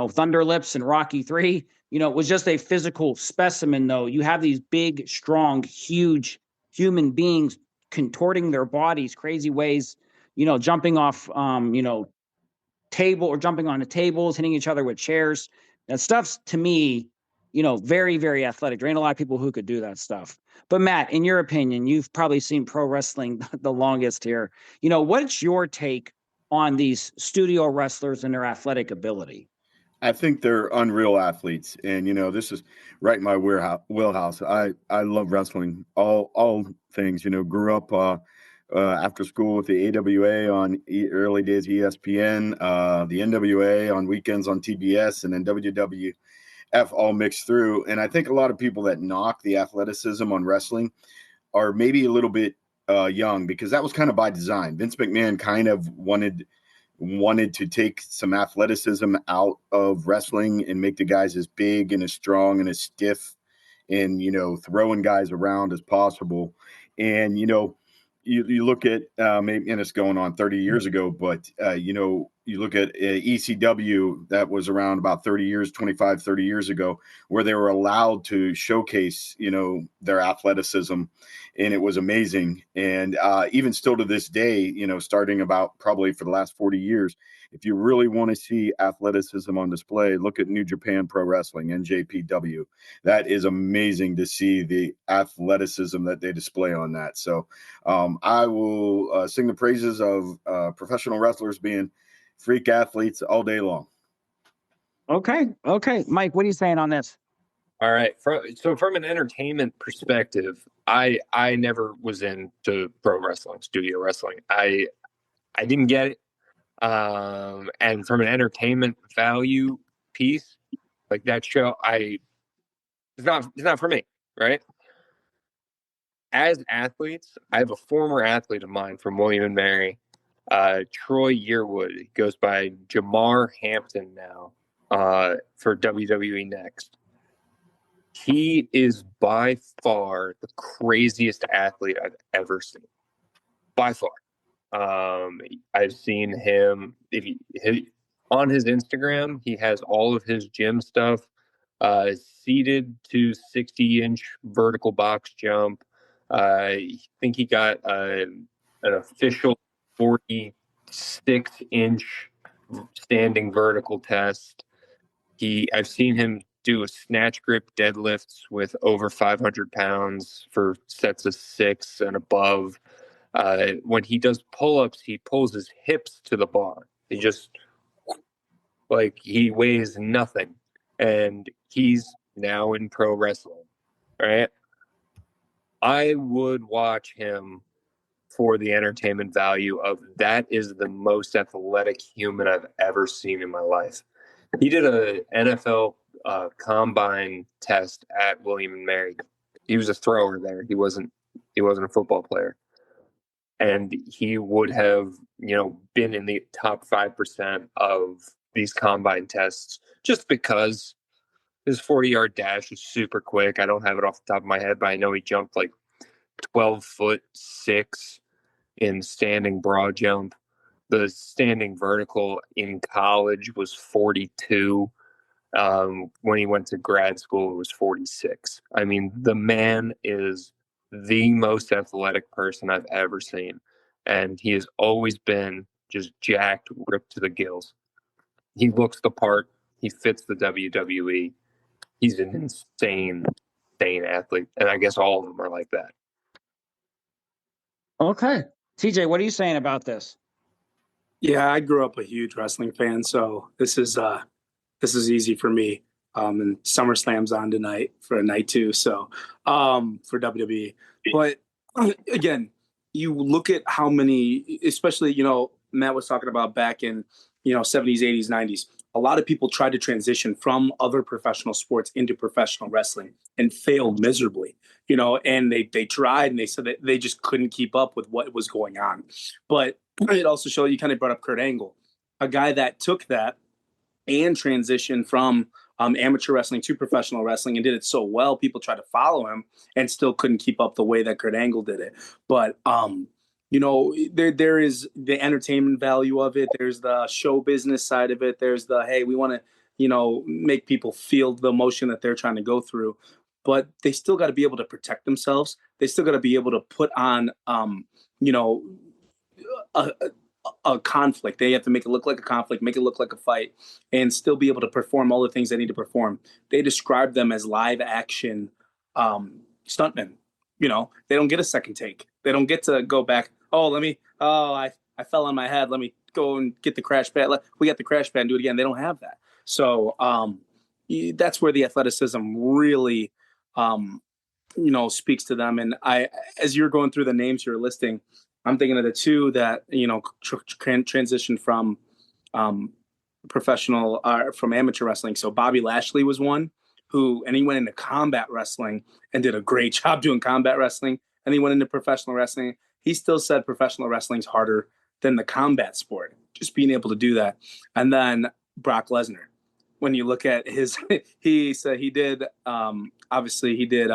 Thunder Lips and Rocky III, was just a physical specimen, though. You have these big, strong, huge human beings contorting their bodies crazy ways, jumping off, table or jumping onto tables, hitting each other with chairs. That stuff's, to me, very, very athletic. There ain't a lot of people who could do that stuff. But Matt, in your opinion, you've probably seen pro wrestling the longest here. What's your take on these studio wrestlers and their athletic ability? I think they're unreal athletes, and this is right in my wheelhouse. I love wrestling, all things. Grew up after school with the AWA on early days ESPN, the NWA on weekends on TBS, and then WWF all mixed through. And I think a lot of people that knock the athleticism on wrestling are maybe a little bit young, because that was kind of by design. Vince McMahon kind of wanted to take some athleticism out of wrestling and make the guys as big and as strong and as stiff and, throwing guys around as possible. And, you look at maybe, and it's going on 30 years ago, but, you look at ECW that was around about 30 years ago, where they were allowed to showcase, their athleticism. And it was amazing. And even still to this day, starting about probably for the last 40 years, if you really want to see athleticism on display, look at New Japan Pro Wrestling, NJPW. That is amazing to see the athleticism that they display on that. So I will sing the praises of professional wrestlers being freak athletes all day long. Okay. Mike, what are you saying on this? All right. So from an entertainment perspective, I never was into pro wrestling, studio wrestling. I didn't get it. And from an entertainment value piece, like that show, it's not for me, right? As athletes, I have a former athlete of mine from William and Mary, Troy Yearwood. He goes by Jamar Hampton now, for WWE Next. He is by far the craziest athlete I've ever seen. By far. I've seen him on his Instagram. He has all of his gym stuff, seated to 60-inch vertical box jump. I think he got an official 46-inch standing vertical test. I've seen him do a snatch grip deadlifts with over 500 pounds for sets of 6 and above. When he does pull-ups, he pulls his hips to the bar. He just, he weighs nothing. And he's now in pro wrestling, right? I would watch him for the entertainment value of that is the most athletic human I've ever seen in my life. He did a NFL combine test at William and Mary. He was a thrower there. He wasn't a football player. And he would have, been in the top 5% of these combine tests just because his 40-yard dash is super quick. I don't have it off the top of my head, but I know he jumped 12'6" in standing broad jump. The standing vertical in college was 42. When he went to grad school, it was 46. I mean, the man is the most athletic person I've ever seen. And he has always been just jacked, ripped to the gills. He looks the part. He fits the WWE. He's an insane athlete. And I guess all of them are like that. Okay. TJ, what are you saying about this? Yeah, I grew up a huge wrestling fan, so this is easy for me. And SummerSlam's on tonight for night 2, so for WWE. But again, you look at how many, especially Matt was talking about back in 70s, 80s, 90s. A lot of people tried to transition from other professional sports into professional wrestling and failed miserably. And they tried and they said that they just couldn't keep up with what was going on. But it also showed, you kind of brought up Kurt Angle, a guy that took that and transitioned from amateur wrestling to professional wrestling, and did it so well, people tried to follow him and still couldn't keep up the way that Kurt Angle did it. But there is the entertainment value of it. There's the show business side of it. There's the, hey, we want to make people feel the emotion that they're trying to go through. But they still got to be able to protect themselves. They still got to be able to put on, a conflict. They have to make it look like a conflict, make it look like a fight, and still be able to perform all the things they need to perform. They describe them as live action stuntmen. They don't get a second take. They don't get to go back. I fell on my head. Let me go and get the crash pad. We got the crash pad and do it again. They don't have that. So that's where the athleticism really, speaks to them. And as you're going through the names you're listing, I'm thinking of the two that, transitioned from from amateur wrestling. So Bobby Lashley was one and he went into combat wrestling and did a great job doing combat wrestling. And he went into professional wrestling. He still said professional wrestling's harder than the combat sport, just being able to do that. And then Brock Lesnar, when you look at he said he did, obviously he did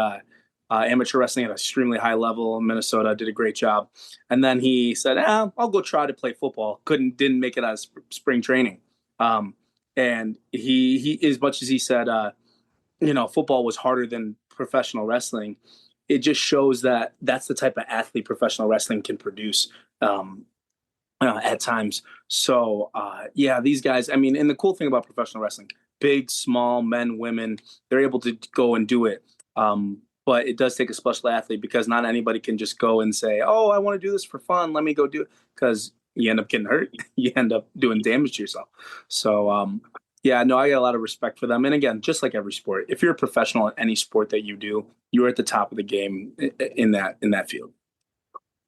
amateur wrestling at an extremely high level in Minnesota, did a great job. And then he said, I'll go try to play football. Didn't make it out of spring training. And he, as much as he said, football was harder than professional wrestling, it just shows that that's the type of athlete professional wrestling can produce at times. So, these guys, and the cool thing about professional wrestling, big, small, men, women, they're able to go and do it. But it does take a special athlete, because not anybody can just go and say, oh, I want to do this for fun. Let me go do it. Because you end up getting hurt. You end up doing damage to yourself. So, I got a lot of respect for them. And again, just like every sport, if you're a professional in any sport that you do, you're at the top of the game in that field.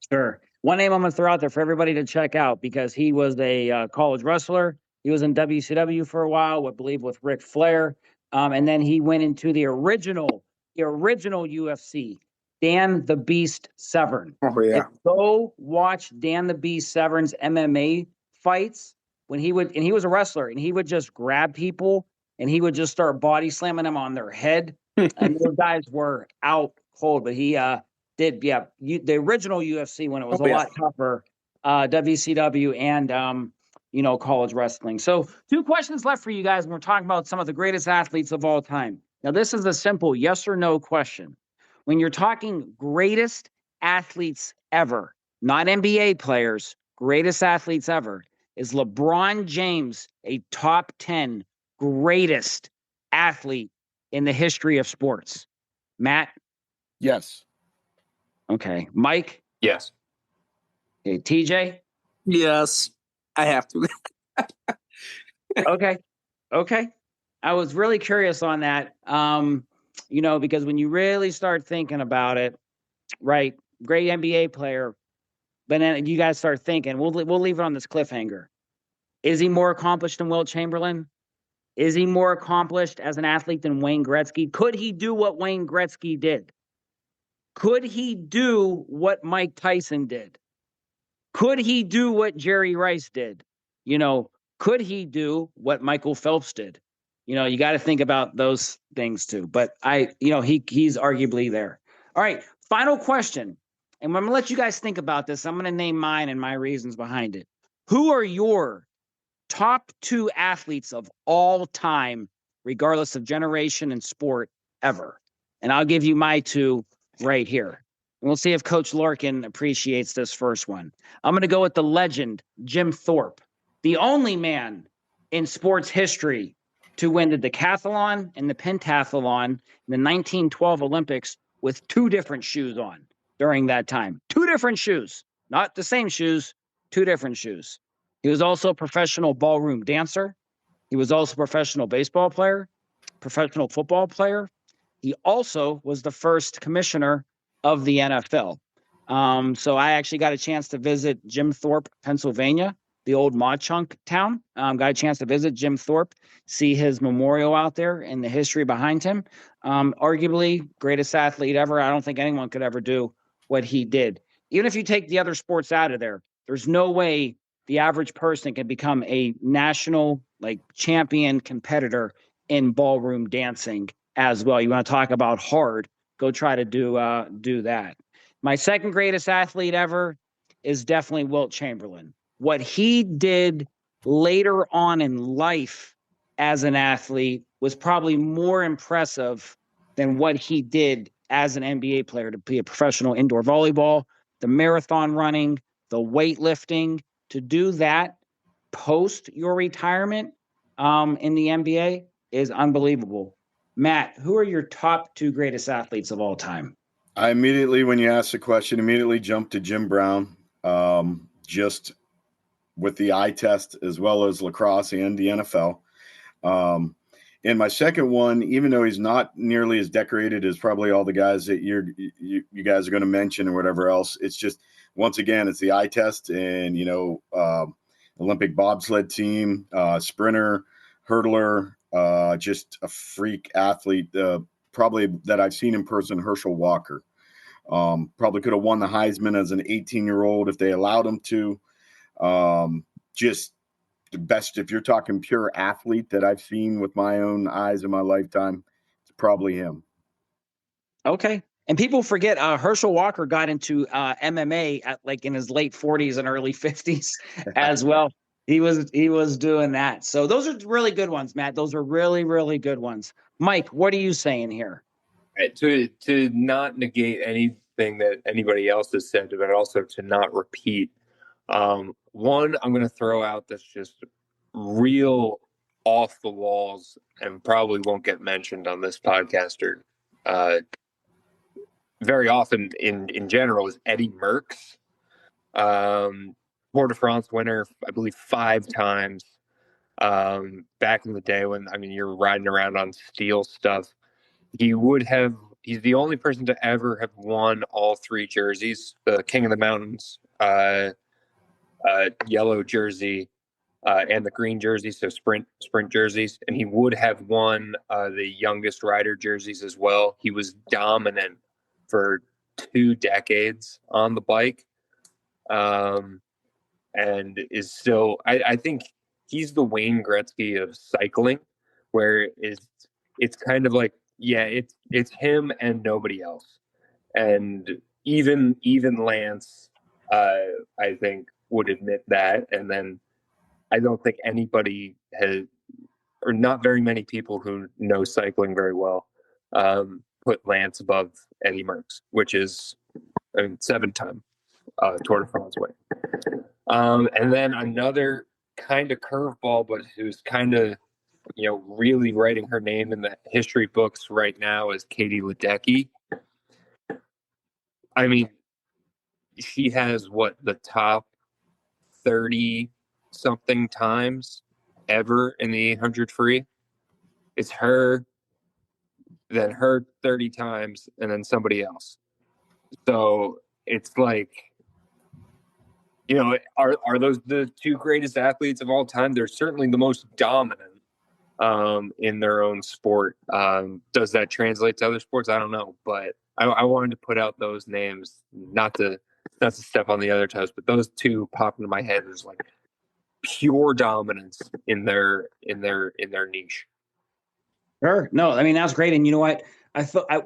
Sure. One name I'm going to throw out there for everybody to check out, because he was a college wrestler. He was in WCW for a while, I believe, with Ric Flair. And then he went into the original UFC, Dan the Beast Severn. Oh, yeah. Go watch Dan the Beast Severn's MMA fights and he was a wrestler, and he would just grab people and he would just start body slamming them on their head. And those guys were out cold, but he did, the original UFC when it was a lot tougher, WCW and, college wrestling. So 2 questions left for you guys. And we're talking about some of the greatest athletes of all time. Now, this is a simple yes or no question. When you're talking greatest athletes ever, not NBA players, greatest athletes ever, is LeBron James a top 10 greatest athlete in the history of sports? Matt? Yes. Okay. Mike? Yes. Okay. TJ? Yes, I have to. Okay. I was really curious on that, because when you really start thinking about it, right, great NBA player, but then you guys start thinking, we'll leave it on this cliffhanger. Is he more accomplished than Wilt Chamberlain? Is he more accomplished as an athlete than Wayne Gretzky? Could he do what Wayne Gretzky did? Could he do what Mike Tyson did? Could he do what Jerry Rice did? Could he do what Michael Phelps did? You got to think about those things too. But he's arguably there. All right, final question. And I'm going to let you guys think about this. I'm going to name mine and my reasons behind it. Who are your top 2 athletes of all time, regardless of generation and sport, ever? And I'll give you my 2 right here. And we'll see if Coach Larkin appreciates this first one. I'm going to go with the legend, Jim Thorpe, the only man in sports history to win the decathlon and the pentathlon in the 1912 Olympics with 2 different shoes on during that time. 2 different shoes, not the same shoes, 2 different shoes. He was also a professional ballroom dancer. He was also a professional baseball player, professional football player. He also was the first commissioner of the NFL. So I actually got a chance to visit Jim Thorpe, Pennsylvania, the old Mauchunk town. Got a chance to visit Jim Thorpe, see his memorial out there and the history behind him. Arguably greatest athlete ever. I don't think anyone could ever do what he did. Even if you take the other sports out of there, there's no way the average person can become a national champion competitor in ballroom dancing as well. You want to talk about hard, go try to do that. My second greatest athlete ever is definitely Wilt Chamberlain. What he did later on in life as an athlete was probably more impressive than what he did as an NBA player, to be a professional indoor volleyball, the marathon running, the weightlifting. To do that post your retirement in the NBA is unbelievable. Matt, who are your top two greatest athletes of all time? I immediately, when you asked the question, immediately jumped to Jim Brown, just with the eye test as well as lacrosse and the NFL. And my second one, even though he's not nearly as decorated as probably all the guys that you guys are going to mention or whatever else, it's just, once again, it's the eye test. And, Olympic bobsled team, sprinter, hurdler, just a freak athlete, probably that I've seen in person, Herschel Walker. Probably could have won the Heisman as an 18-year-old if they allowed him to. Just the best, if you're talking pure athlete that I've seen with my own eyes in my lifetime, it's probably him. Okay. And people forget Herschel Walker got into MMA at like in his late 40s and early 50s as well. He was doing that. So those are really good ones, Matt. Those are really, really good ones. Mike, what are you saying here? To not negate anything that anybody else has said, but also to not repeat. One I'm going to throw out that's just real off the walls and probably won't get mentioned on this podcast or very often in general is Eddie Merckx. Tour de France winner, I believe 5 times. Back in the day when, you're riding around on steel stuff. He's the only person to ever have won all 3 jerseys, the King of the Mountains, yellow jersey, and the green jersey, so sprint jerseys. And he would have won the youngest rider jerseys as well. He was dominant for 2 decades on the bike. And is still, I think he's the Wayne Gretzky of cycling, where it's kind of like, yeah, it's him and nobody else. And even Lance, I think, would admit that. And then I don't think anybody has, or not very many people who know cycling very well, put Lance above Eddie Merckx, which is 7-time Tour de France win. And then another kind of curveball, but who's kind of, really writing her name in the history books right now is Katie Ledecky. She has the top 30 something times ever in the 800 free. It's her, then her 30 times, and then somebody else. So it's like, are those the 2 greatest athletes of all time? They're certainly the most dominant in their own sport. Does that translate to other sports? I don't know, but I wanted to put out those names, not to step on the other toes, but those 2 pop into my head as like pure dominance in their niche. Sure. No, that's great. And you know what?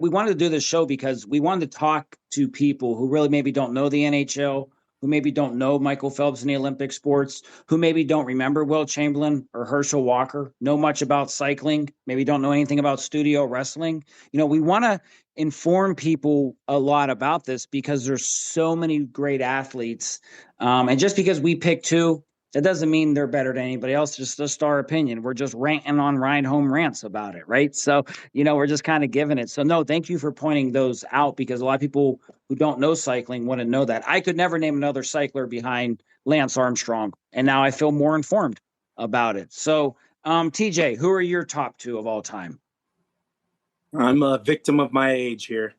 We wanted to do this show because we wanted to talk to people who really maybe don't know the NHL, who maybe don't know Michael Phelps in the Olympic sports, who maybe don't remember Wilt Chamberlain or Herschel Walker, know much about cycling, maybe don't know anything about studio wrestling. We want to inform people a lot about this because there's so many great athletes. And just because we pick 2, that doesn't mean they're better than anybody else. Just our opinion. We're just ranting on Ride Home Rants about it, right? So, we're just kind of giving it. So, no, thank you for pointing those out because a lot of people who don't know cycling want to know that. I could never name another cycler behind Lance Armstrong, and now I feel more informed about it. So, TJ, who are your top 2 of all time? I'm a victim of my age here.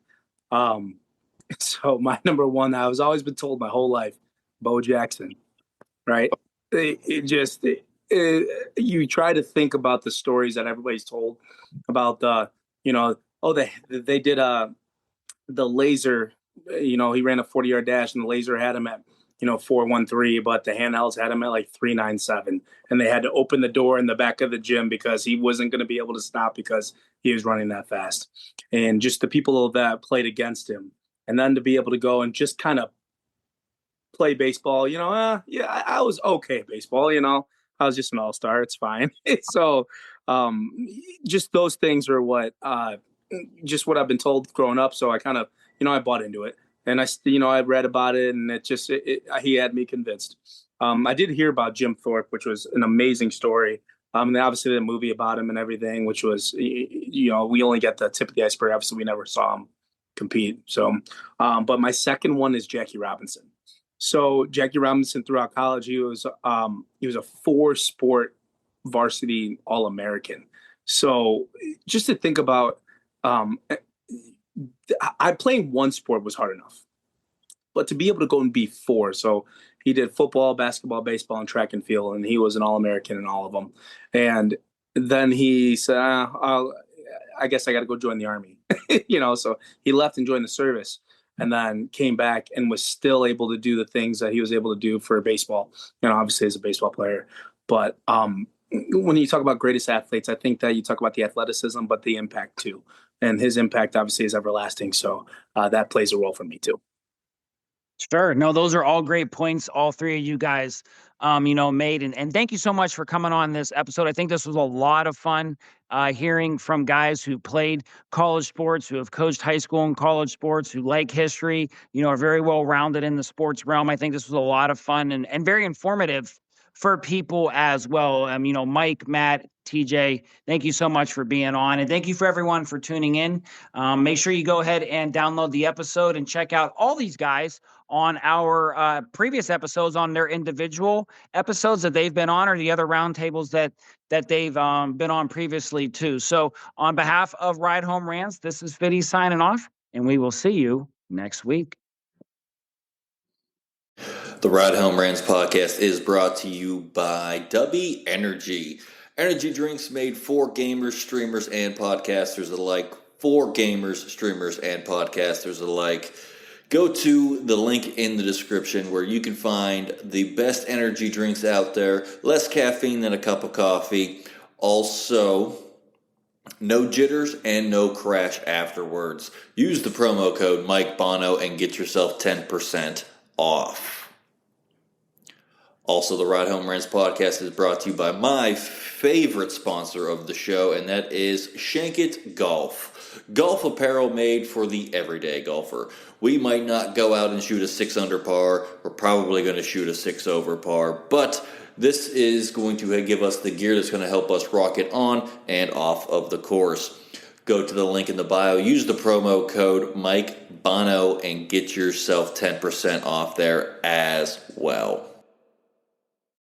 So my number 1, I was always been told my whole life, Bo Jackson, right? You try to think about the stories that everybody's told about they did the laser, he ran a 40-yard dash and the laser had him at 413, but the handhelds had him at like 397, and they had to open the door in the back of the gym because he wasn't going to be able to stop because he was running that fast. And just the people that played against him, and then to be able to go and just kind of play baseball, I was okay at baseball, I was just an all-star. It's fine. So just those things are just what I've been told growing up. So I kind of, I bought into it, and I read about it, and he had me convinced. I did hear about Jim Thorpe, which was an amazing story. And obviously the movie about him and everything, which was, we only get the tip of the iceberg. Obviously we never saw him compete. So, but my second one is Jackie Robinson. So Jackie Robinson throughout college, he was a 4-sport varsity All-American. So just to think about, I playing one sport was hard enough, but to be able to go and be 4. So he did football, basketball, baseball, and track and field, and he was an All-American in all of them. And then he said, I guess I got to go join the Army, so he left and joined the service, and then came back and was still able to do the things that he was able to do for baseball, obviously as a baseball player. But when you talk about greatest athletes, I think that you talk about the athleticism, but the impact too. And his impact obviously is everlasting. So that plays a role for me too. Sure. No, those are all great points. All three of you guys, made. And thank you so much for coming on this episode. I think this was a lot of fun hearing from guys who played college sports, who have coached high school and college sports, who like history, are very well rounded in the sports realm. I think this was a lot of fun and very informative for people as well. Mike, Matt, TJ, thank you so much for being on. And thank you for everyone for tuning in. Make sure you go ahead and download the episode and check out all these guys on our previous episodes, on their individual episodes that they've been on, or the other roundtables that they've been on previously too. So on behalf of Ride Home Rants, this is Fiddy signing off, and we will see you next week. The Ride Home Rants podcast is brought to you by W Energy. Energy drinks made for gamers, streamers, and podcasters alike. For gamers, streamers, and podcasters alike. Go to the link in the description where you can find the best energy drinks out there. Less caffeine than a cup of coffee. Also, no jitters and no crash afterwards. Use the promo code Mike Bono and get yourself 10% off. Also, the Ride Home Rants podcast is brought to you by my favorite sponsor of the show, and that is Shankit Golf. Golf apparel made for the everyday golfer. We might not go out and shoot a 6 under par. We're probably going to shoot a 6 over par, but this is going to give us the gear that's going to help us rocket on and off of the course. Go to the link in the bio, use the promo code Mike Bono, and get yourself 10% off there as well.